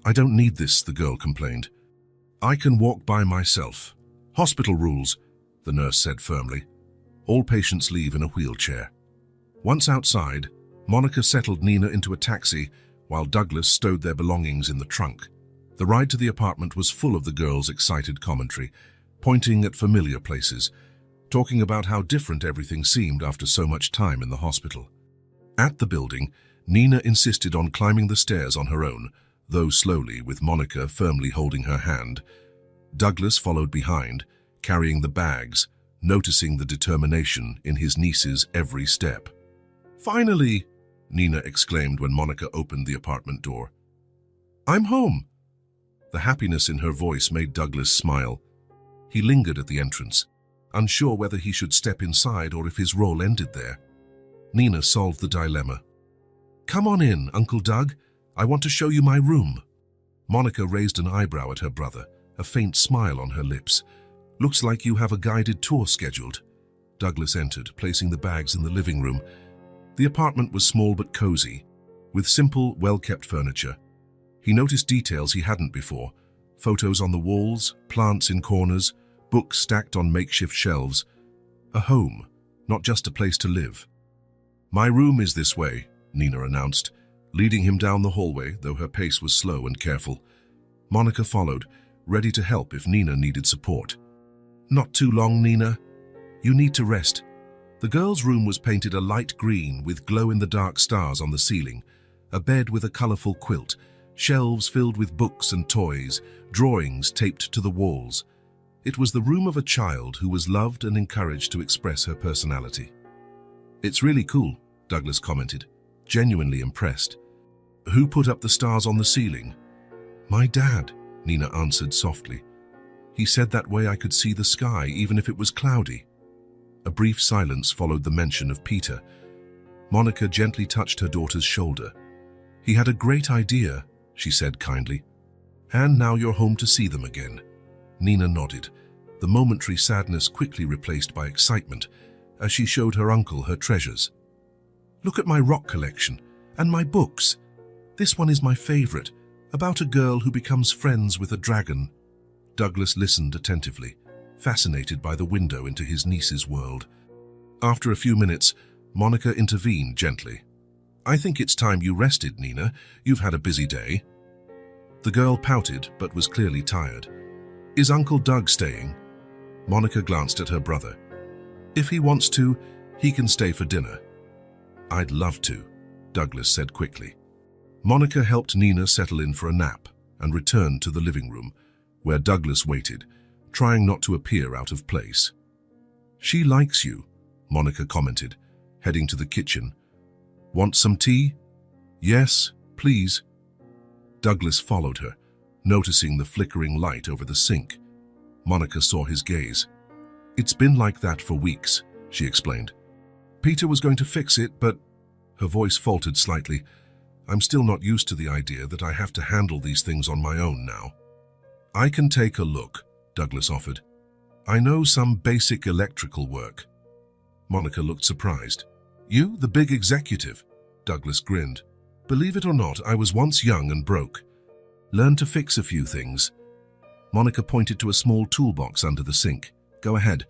"I don't need this," the girl complained. "I can walk by myself." "Hospital rules," the nurse said firmly. "All patients leave in a wheelchair." Once outside, Monica settled Nina into a taxi, while Douglas stowed their belongings in the trunk. The ride to the apartment was full of the girls' excited commentary, pointing at familiar places, talking about how different everything seemed after so much time in the hospital. At the building, Nina insisted on climbing the stairs on her own, though slowly, with Monica firmly holding her hand. Douglas followed behind, carrying the bags, noticing the determination in his niece's every step. "Finally!" Nina exclaimed when Monica opened the apartment door. "I'm home!" The happiness in her voice made Douglas smile. He lingered at the entrance, unsure whether he should step inside or if his role ended there. Nina solved the dilemma. "Come on in, Uncle Doug. I want to show you my room." Monica raised an eyebrow at her brother, a faint smile on her lips. "Looks like you have a guided tour scheduled." Douglas entered, placing the bags in the living room. The apartment was small but cozy, with simple, well-kept furniture. He noticed details he hadn't before: photos on the walls, plants in corners, books stacked on makeshift shelves. A home, not just a place to live. "My room is this way," Nina announced, leading him down the hallway, though her pace was slow and careful. Monica followed, ready to help if Nina needed support. "Not too long, Nina. You need to rest." The girl's room was painted a light green with glow-in-the-dark stars on the ceiling, a bed with a colorful quilt, shelves filled with books and toys, drawings taped to the walls. It was the room of a child who was loved and encouraged to express her personality. "It's really cool," Douglas commented, genuinely impressed. "Who put up the stars on the ceiling?" "My dad," Nina answered softly. "He said that way I could see the sky even if it was cloudy." A brief silence followed the mention of Peter. Monica gently touched her daughter's shoulder. "He had a great idea," she said kindly. "And now you're home to see them again." Nina nodded, the momentary sadness quickly replaced by excitement as she showed her uncle her treasures. "Look at my rock collection and my books. This one is my favorite, about a girl who becomes friends with a dragon." Douglas listened attentively, fascinated by the window into his niece's world. After a few minutes, Monica intervened gently. "I think it's time you rested, Nina. You've had a busy day." The girl pouted, but was clearly tired. "Is Uncle Doug staying?" Monica glanced at her brother. "If he wants to, he can stay for dinner." "I'd love to," Douglas said quickly. Monica helped Nina settle in for a nap and returned to the living room, where Douglas waited, trying not to appear out of place. "She likes you," Monica commented, heading to the kitchen. "Want some tea?" "Yes, please." Douglas followed her, noticing the flickering light over the sink. Monica saw his gaze. "It's been like that for weeks," she explained. "Peter was going to fix it, but..." Her voice faltered slightly. I'm still not used to the idea that I have to handle these things on my own now. I can take a look, Douglas offered. I know some basic electrical work. Monica looked surprised. You, the big executive? Douglas grinned. Believe it or not, I was once young and broke. Learned to fix a few things. Monica pointed to a small toolbox under the sink. Go ahead.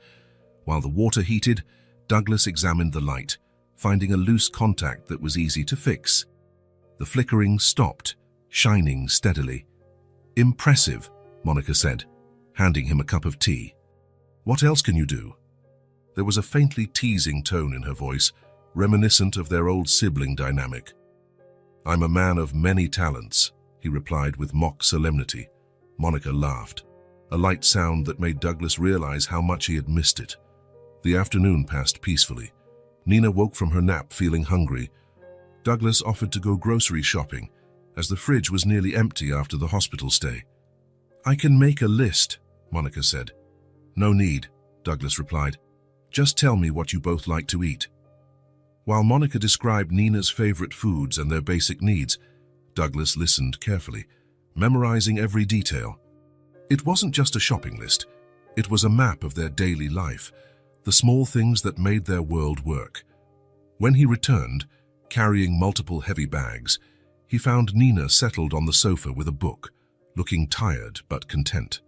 While the water heated, Douglas examined the light, finding a loose contact that was easy to fix. The flickering stopped, shining steadily. Impressive, Monica said, handing him a cup of tea. What else can you do? There was a faintly teasing tone in her voice, reminiscent of their old sibling dynamic. I'm a man of many talents, he replied with mock solemnity. Monica laughed, a light sound that made Douglas realize how much he had missed it. The afternoon passed peacefully. Nina woke from her nap feeling hungry. Douglas offered to go grocery shopping, as the fridge was nearly empty after the hospital stay. I can make a list, Monica said. No need, Douglas replied. Just tell me what you both like to eat. While Monica described Nina's favorite foods and their basic needs, Douglas listened carefully, memorizing every detail. It wasn't just a shopping list. It was a map of their daily life, the small things that made their world work. When he returned, carrying multiple heavy bags, he found Nina settled on the sofa with a book, looking tired but content.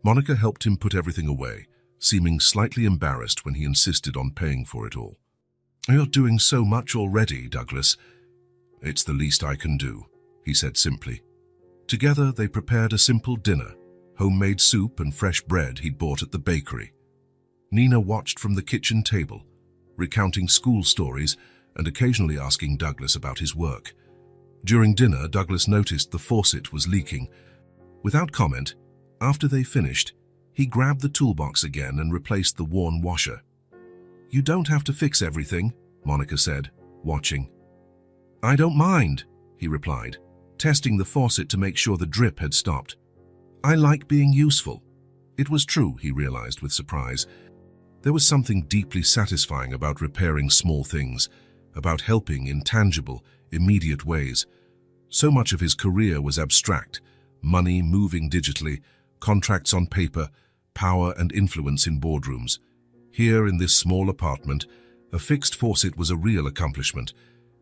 Monica helped him put everything away, seeming slightly embarrassed when he insisted on paying for it all. You're doing so much already, Douglas. It's the least I can do, he said simply. Together they prepared a simple dinner, homemade soup and fresh bread he'd bought at the bakery. Nina watched from the kitchen table, recounting school stories and occasionally asking Douglas about his work. During dinner, Douglas noticed the faucet was leaking. Without comment, after they finished, he grabbed the toolbox again and replaced the worn washer. You don't have to fix everything, Monica said, watching. I don't mind, he replied, testing the faucet to make sure the drip had stopped. I like being useful. It was true, he realized with surprise. There was something deeply satisfying about repairing small things, about helping in tangible, immediate ways. So much of his career was abstract, money moving digitally, contracts on paper, power and influence in boardrooms. Here in this small apartment, a fixed faucet was a real accomplishment,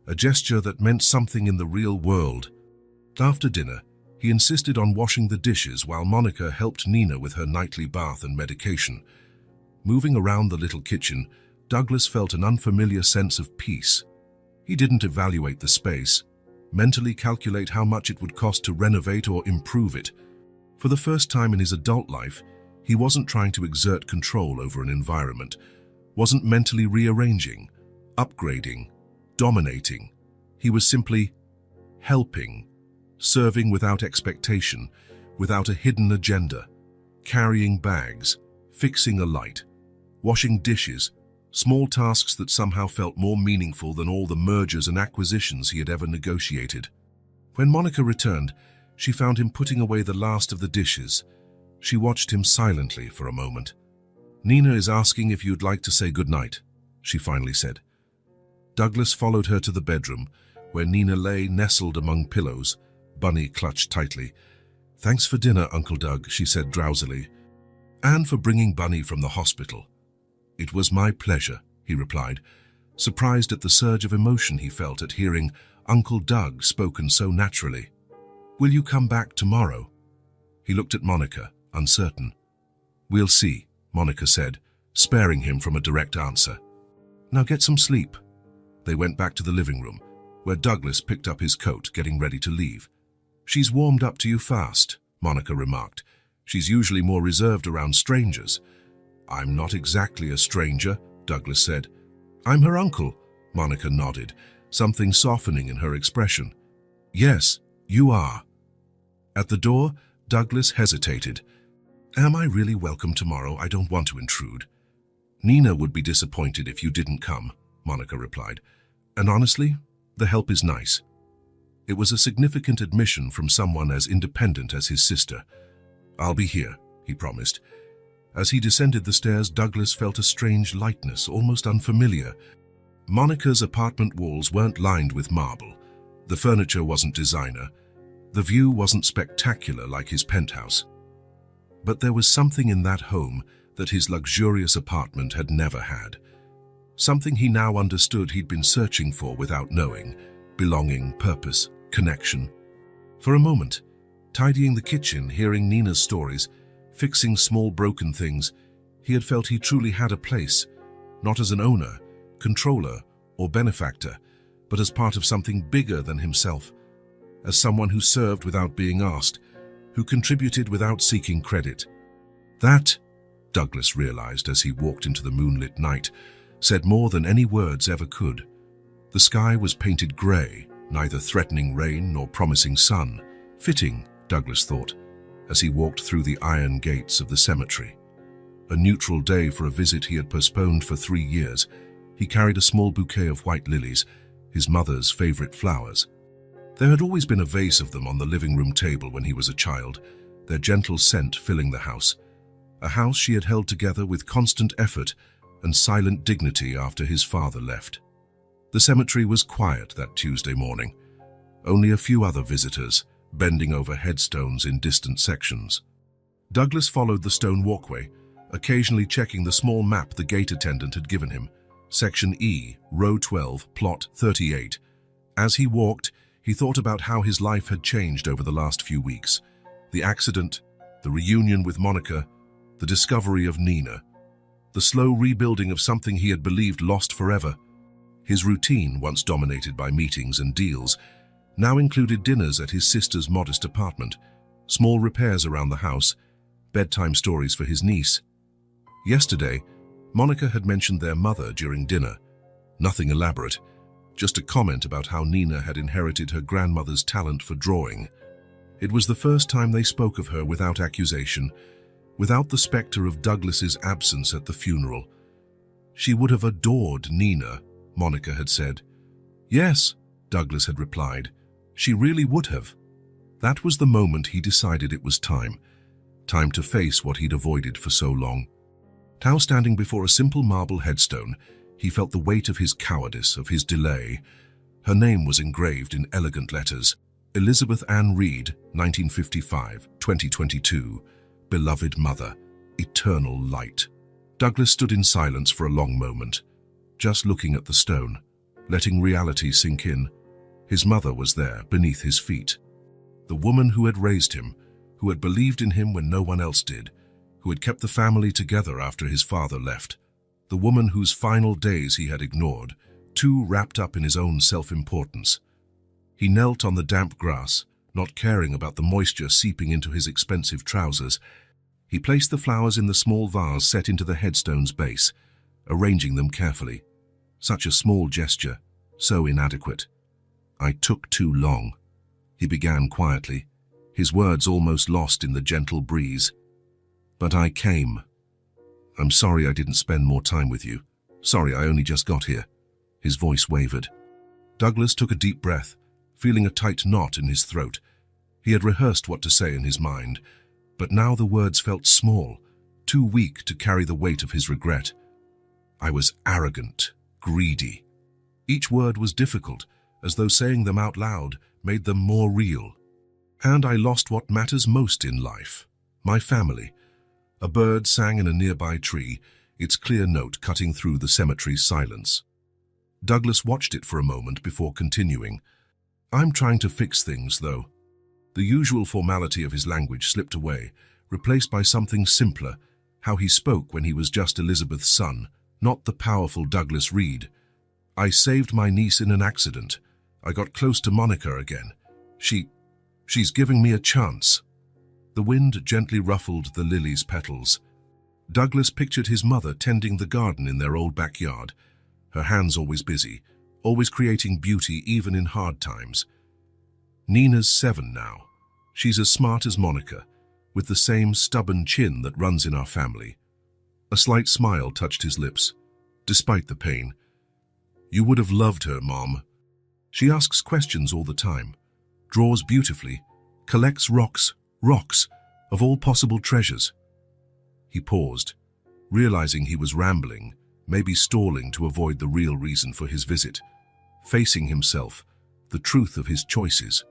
a gesture that meant something in the real world. After dinner, he insisted on washing the dishes while Monica helped Nina with her nightly bath and medication. Moving around the little kitchen, Douglas felt an unfamiliar sense of peace. He didn't evaluate the space, mentally calculate how much it would cost to renovate or improve it. For the first time in his adult life, he wasn't trying to exert control over an environment, wasn't mentally rearranging, upgrading, dominating. He was simply helping, serving without expectation, without a hidden agenda, carrying bags, fixing a light, washing dishes, small tasks that somehow felt more meaningful than all the mergers and acquisitions he had ever negotiated. When Monica returned, she found him putting away the last of the dishes. She watched him silently for a moment. Nina is asking if you'd like to say goodnight, she finally said. Douglas followed her to the bedroom, where Nina lay nestled among pillows, Bunny clutched tightly. Thanks for dinner, Uncle Doug, she said drowsily. And for bringing Bunny from the hospital. It was my pleasure, he replied, surprised at the surge of emotion he felt at hearing Uncle Doug spoken so naturally. Will you come back tomorrow? He looked at Monica, uncertain. We'll see, Monica said, sparing him from a direct answer. Now get some sleep. They went back to the living room, where Douglas picked up his coat, getting ready to leave. She's warmed up to you fast, Monica remarked. She's usually more reserved around strangers. I'm not exactly a stranger, Douglas said. I'm her uncle, Monica nodded, something softening in her expression. Yes, you are. At the door, Douglas hesitated. Am I really welcome tomorrow? I don't want to intrude. Nina would be disappointed if you didn't come, Monica replied. And honestly, the help is nice. It was a significant admission from someone as independent as his sister. I'll be here, he promised. As he descended the stairs, Douglas felt a strange lightness, almost unfamiliar. Monica's apartment walls weren't lined with marble. The furniture wasn't designer. The view wasn't spectacular like his penthouse. But there was something in that home that his luxurious apartment had never had. Something he now understood he'd been searching for without knowing: belonging, purpose, connection. For a moment, tidying the kitchen, hearing Nina's stories, fixing small broken things, he had felt he truly had a place, not as an owner, controller, or benefactor, but as part of something bigger than himself, as someone who served without being asked, who contributed without seeking credit. That, Douglas realized as he walked into the moonlit night, said more than any words ever could. The sky was painted grey, neither threatening rain nor promising sun. Fitting, Douglas thought, as he walked through the iron gates of the cemetery. A neutral day for a visit he had postponed for 3 years. He carried a small bouquet of white lilies, his mother's favorite flowers. There had always been a vase of them on the living room table when he was a child, their gentle scent filling the house. A house she had held together with constant effort and silent dignity after his father left. The cemetery was quiet that Tuesday morning. Only a few other visitors, bending over headstones in distant sections. Douglas followed the stone walkway, occasionally checking the small map the gate attendant had given him. Section E, Row 12, Plot 38. As he walked, he thought about how his life had changed over the last few weeks. The accident, the reunion with Monica, the discovery of Nina, the slow rebuilding of something he had believed lost forever. His routine, once dominated by meetings and deals, now included dinners at his sister's modest apartment, small repairs around the house, bedtime stories for his niece. Yesterday, Monica had mentioned their mother during dinner. Nothing elaborate, just a comment about how Nina had inherited her grandmother's talent for drawing. It was the first time they spoke of her without accusation, without the specter of Douglas's absence at the funeral. She would have adored Nina, Monica had said. Yes, Douglas had replied. She really would have. That was the moment he decided it was time. Time to face what he'd avoided for so long. Now standing before a simple marble headstone, he felt the weight of his cowardice, of his delay. Her name was engraved in elegant letters. Elizabeth Ann Reed, 1955, 2022. Beloved mother, eternal light. Douglas stood in silence for a long moment, just looking at the stone, letting reality sink in. His mother was there, beneath his feet. The woman who had raised him, who had believed in him when no one else did, who had kept the family together after his father left. The woman whose final days he had ignored, too wrapped up in his own self-importance. He knelt on the damp grass, not caring about the moisture seeping into his expensive trousers. He placed the flowers in the small vase set into the headstone's base, arranging them carefully. Such a small gesture, so inadequate. I took too long, he began quietly, his words almost lost in the gentle breeze. But I came. I'm sorry I didn't spend more time with you. Sorry I only just got here. His voice wavered. Douglas took a deep breath, feeling a tight knot in his throat. He had rehearsed what to say in his mind, but now the words felt small, too weak to carry the weight of his regret. I was arrogant, greedy. Each word was difficult, as though saying them out loud made them more real. And I lost what matters most in life, my family. A bird sang in a nearby tree, its clear note cutting through the cemetery's silence. Douglas watched it for a moment before continuing. I'm trying to fix things, though. The usual formality of his language slipped away, replaced by something simpler, how he spoke when he was just Elizabeth's son, not the powerful Douglas Reed. I saved my niece in an accident. I got close to Monica again. She's giving me a chance. The wind gently ruffled the lily's petals. Douglas pictured his mother tending the garden in their old backyard, her hands always busy, always creating beauty even in hard times. Nina's 7 now. She's as smart as Monica, with the same stubborn chin that runs in our family. A slight smile touched his lips, despite the pain. You would have loved her, Mom. She asks questions all the time, draws beautifully, collects rocks of all possible treasures. He paused, realizing he was rambling, maybe stalling to avoid the real reason for his visit. Facing himself, the truth of his choices.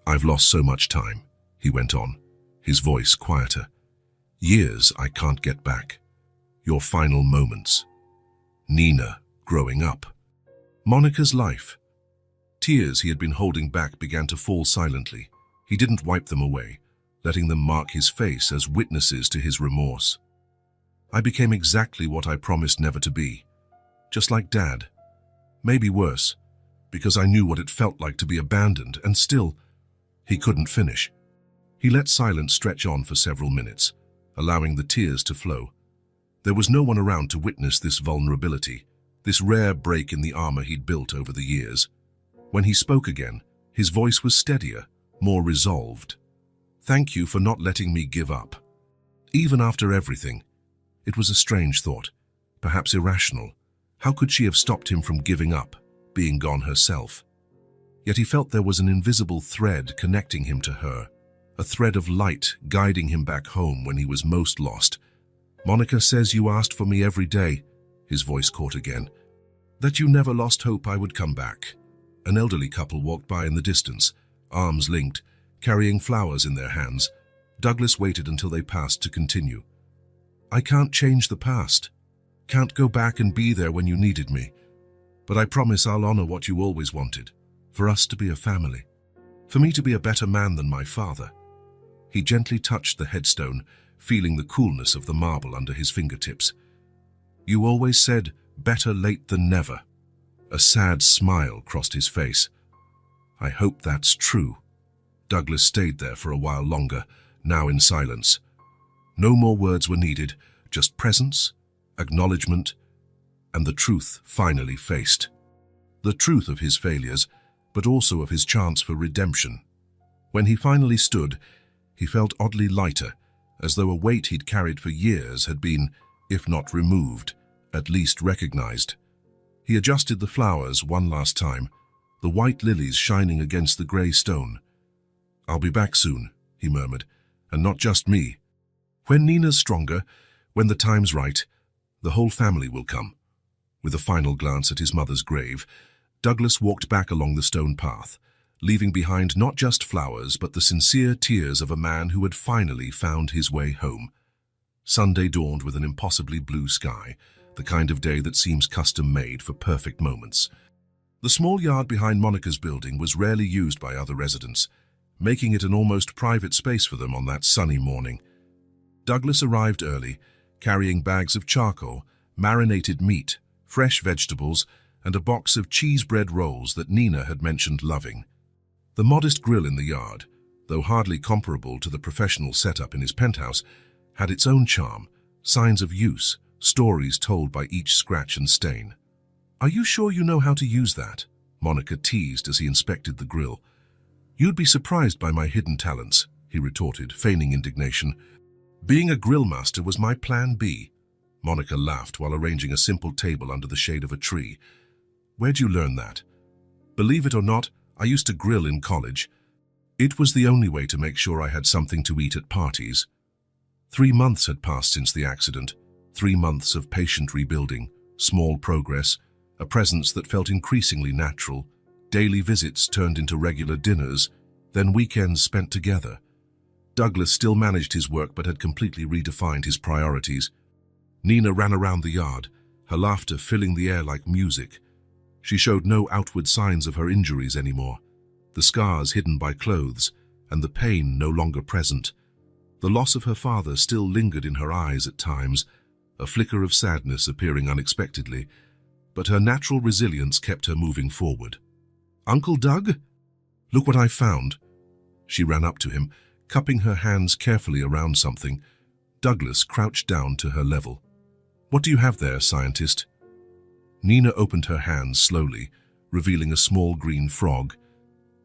"I've lost so much time," he went on, his voice quieter. "Years I can't get back. Your final moments. Nina growing up. Monica's life." Tears he had been holding back began to fall silently. He didn't wipe them away, letting them mark his face as witnesses to his remorse. "I became exactly what I promised never to be. Just like Dad. Maybe worse, because I knew what it felt like to be abandoned, and still..." He couldn't finish. He let silence stretch on for several minutes, allowing the tears to flow. There was no one around to witness this vulnerability, this rare break in the armor he'd built over the years. When he spoke again, his voice was steadier, more resolved. "Thank you for not letting me give up. Even after everything." It was a strange thought, perhaps irrational. How could she have stopped him from giving up, being gone herself? Yet he felt there was an invisible thread connecting him to her, a thread of light guiding him back home when he was most lost. "Monica says you asked for me every day," his voice caught again. "That you never lost hope I would come back." An elderly couple walked by in the distance, arms linked, carrying flowers in their hands. Douglas waited until they passed to continue. "I can't change the past. Can't go back and be there when you needed me. But I promise I'll honor what you always wanted, for us to be a family. For me to be a better man than my father." He gently touched the headstone, feeling the coolness of the marble under his fingertips. "You always said, 'better late than never.'" A sad smile crossed his face. "I hope that's true." Douglas stayed there for a while longer, now in silence. No more words were needed, just presence, acknowledgement, and the truth finally faced. The truth of his failures, but also of his chance for redemption. When he finally stood, he felt oddly lighter, as though a weight he'd carried for years had been, if not removed, at least recognized. He adjusted the flowers one last time, the white lilies shining against the grey stone. "I'll be back soon," he murmured, "and not just me. When Nina's stronger, when the time's right, the whole family will come." With a final glance at his mother's grave, Douglas walked back along the stone path, leaving behind not just flowers but the sincere tears of a man who had finally found his way home. Sunday dawned with an impossibly blue sky, the kind of day that seems custom-made for perfect moments. The small yard behind Monica's building was rarely used by other residents, making it an almost private space for them on that sunny morning. Douglas arrived early, carrying bags of charcoal, marinated meat, fresh vegetables, and a box of cheese bread rolls that Nina had mentioned loving. The modest grill in the yard, though hardly comparable to the professional setup in his penthouse, had its own charm, signs of use, stories told by each scratch and stain. "Are you sure you know how to use that?" Monica teased as he inspected the grill. "You'd be surprised by my hidden talents," he retorted, feigning indignation. "Being a grill master was my plan B." Monica laughed while arranging a simple table under the shade of a tree. "Where'd you learn that?" "Believe it or not, I used to grill in college. It was the only way to make sure I had something to eat at parties." 3 months had passed since the accident, 3 months of patient rebuilding, small progress, a presence that felt increasingly natural, daily visits turned into regular dinners, then weekends spent together. Douglas still managed his work but had completely redefined his priorities. Nina ran around the yard, her laughter filling the air like music. She showed no outward signs of her injuries anymore, the scars hidden by clothes, and the pain no longer present. The loss of her father still lingered in her eyes at times, a flicker of sadness appearing unexpectedly, but her natural resilience kept her moving forward. "Uncle Doug? Look what I found." She ran up to him, cupping her hands carefully around something. Douglas crouched down to her level. "What do you have there, scientist?" Nina opened her hands slowly, revealing a small green frog.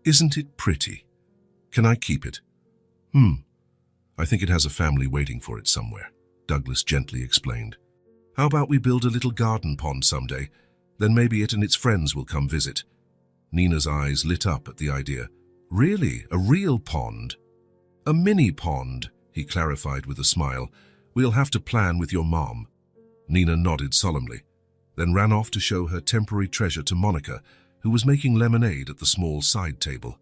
"Isn't it pretty? Can I keep it?" I think it has a family waiting for it somewhere," Douglas gently explained. "How about we build a little garden pond someday? Then maybe it and its friends will come visit." Nina's eyes lit up at the idea. "Really? A real pond?" "A mini pond," he clarified with a smile. "We'll have to plan with your mom." Nina nodded solemnly, then ran off to show her temporary treasure to Monica, who was making lemonade at the small side table.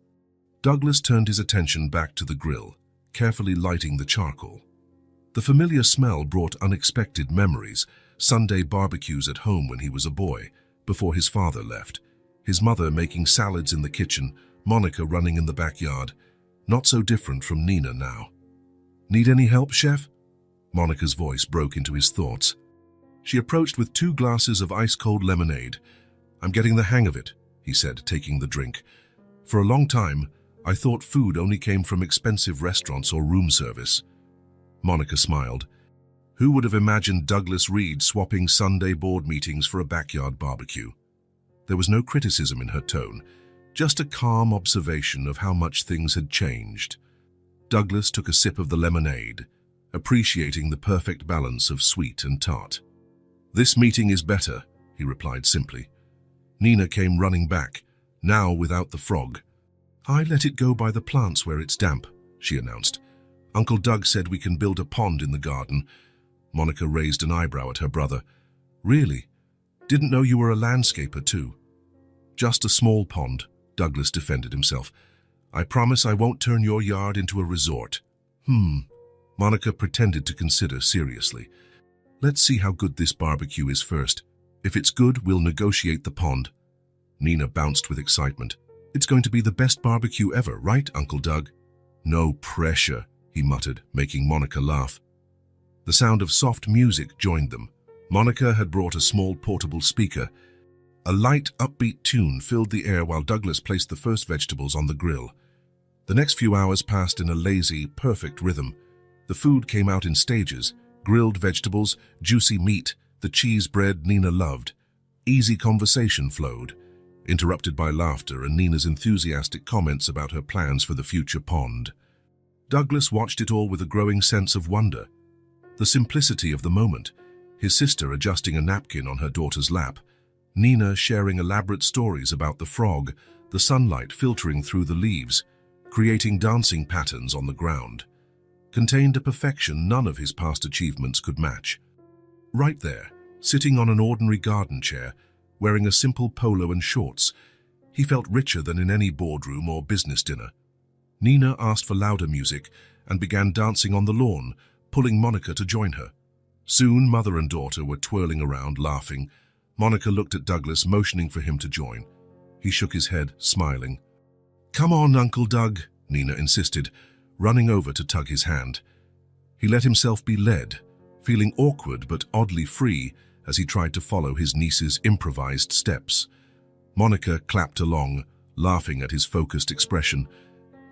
Douglas turned his attention back to the grill, carefully lighting the charcoal. The familiar smell brought unexpected memories, Sunday barbecues at home when he was a boy, before his father left, his mother making salads in the kitchen, Monica running in the backyard, not so different from Nina now. "Need any help, chef?" Monica's voice broke into his thoughts. She approached with 2 glasses of ice-cold lemonade. "I'm getting the hang of it," he said, taking the drink. "For a long time, I thought food only came from expensive restaurants or room service." Monica smiled. Who would have imagined Douglas Reed swapping Sunday board meetings for a backyard barbecue? There was no criticism in her tone, just a calm observation of how much things had changed. Douglas took a sip of the lemonade, appreciating the perfect balance of sweet and tart. "This meeting is better," he replied simply. Nina came running back, now without the frog. "I let it go by the plants where it's damp," she announced. "Uncle Doug said we can build a pond in the garden." Monica raised an eyebrow at her brother. "Really? Didn't know you were a landscaper too." "Just a small pond," Douglas defended himself. "I promise I won't turn your yard into a resort." Monica pretended to consider seriously. "Let's see how good this barbecue is first. If it's good, we'll negotiate the pond." Nina bounced with excitement. "It's going to be the best barbecue ever, right, Uncle Doug?" "No pressure," he muttered, making Monica laugh. The sound of soft music joined them. Monica had brought a small portable speaker. A light, upbeat tune filled the air while Douglas placed the first vegetables on the grill. The next few hours passed in a lazy, perfect rhythm. The food came out in stages: grilled vegetables, juicy meat, the cheese bread Nina loved. Easy conversation flowed, interrupted by laughter and Nina's enthusiastic comments about her plans for the future pond. Douglas watched it all with a growing sense of wonder. The simplicity of the moment, his sister adjusting a napkin on her daughter's lap, Nina sharing elaborate stories about the frog, the sunlight filtering through the leaves, creating dancing patterns on the ground, contained a perfection none of his past achievements could match. Right there, sitting on an ordinary garden chair, wearing a simple polo and shorts, he felt richer than in any boardroom or business dinner. Nina asked for louder music and began dancing on the lawn, pulling Monica to join her. Soon, mother and daughter were twirling around, laughing. Monica looked at Douglas, motioning for him to join. He shook his head, smiling. "Come on, Uncle Doug," Nina insisted, running over to tug his hand. He let himself be led, feeling awkward but oddly free as he tried to follow his niece's improvised steps. Monica clapped along, laughing at his focused expression.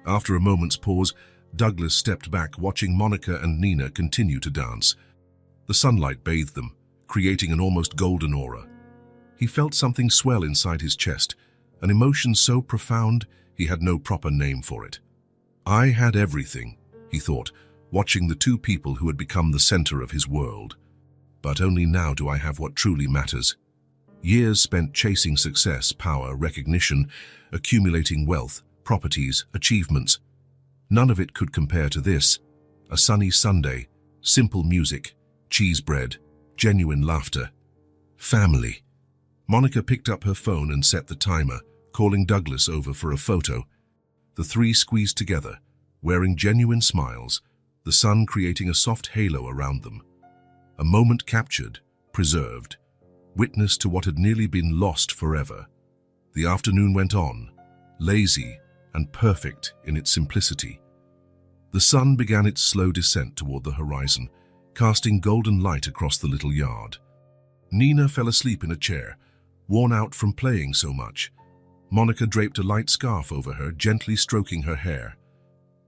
After a moment's pause, Douglas stepped back, watching Monica and Nina continue to dance. The sunlight bathed them, creating an almost golden aura. He felt something swell inside his chest, an emotion so profound he had no proper name for it. "I had everything," he thought, watching the 2 people who had become the center of his world. "But only now do I have what truly matters." Years spent chasing success, power, recognition, accumulating wealth, properties, achievements. None of it could compare to this. A sunny Sunday, simple music, cheese bread, genuine laughter. Family. Monica picked up her phone and set the timer, calling Douglas over for a photo. The 3 squeezed together, wearing genuine smiles, the sun creating a soft halo around them. A moment captured, preserved, witness to what had nearly been lost forever. The afternoon went on, lazy and perfect in its simplicity. The sun began its slow descent toward the horizon, casting golden light across the little yard. Nina fell asleep in a chair, worn out from playing so much. Monica draped a light scarf over her, gently stroking her hair.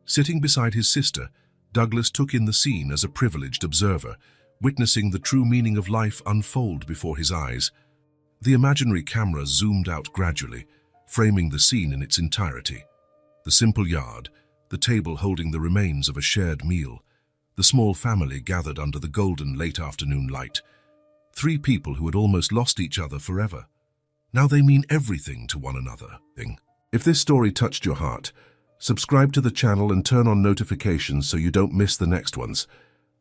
Sitting beside his sister, Douglas took in the scene as a privileged observer, witnessing the true meaning of life unfold before his eyes. The imaginary camera zoomed out gradually, framing the scene in its entirety. The simple yard, the table holding the remains of a shared meal, the small family gathered under the golden late afternoon light. 3 people who had almost lost each other forever. Now they mean everything to one another. If this story touched your heart, subscribe to the channel and turn on notifications so you don't miss the next ones.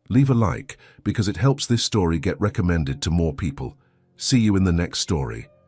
Leave a like because it helps this story get recommended to more people. See you in the next story.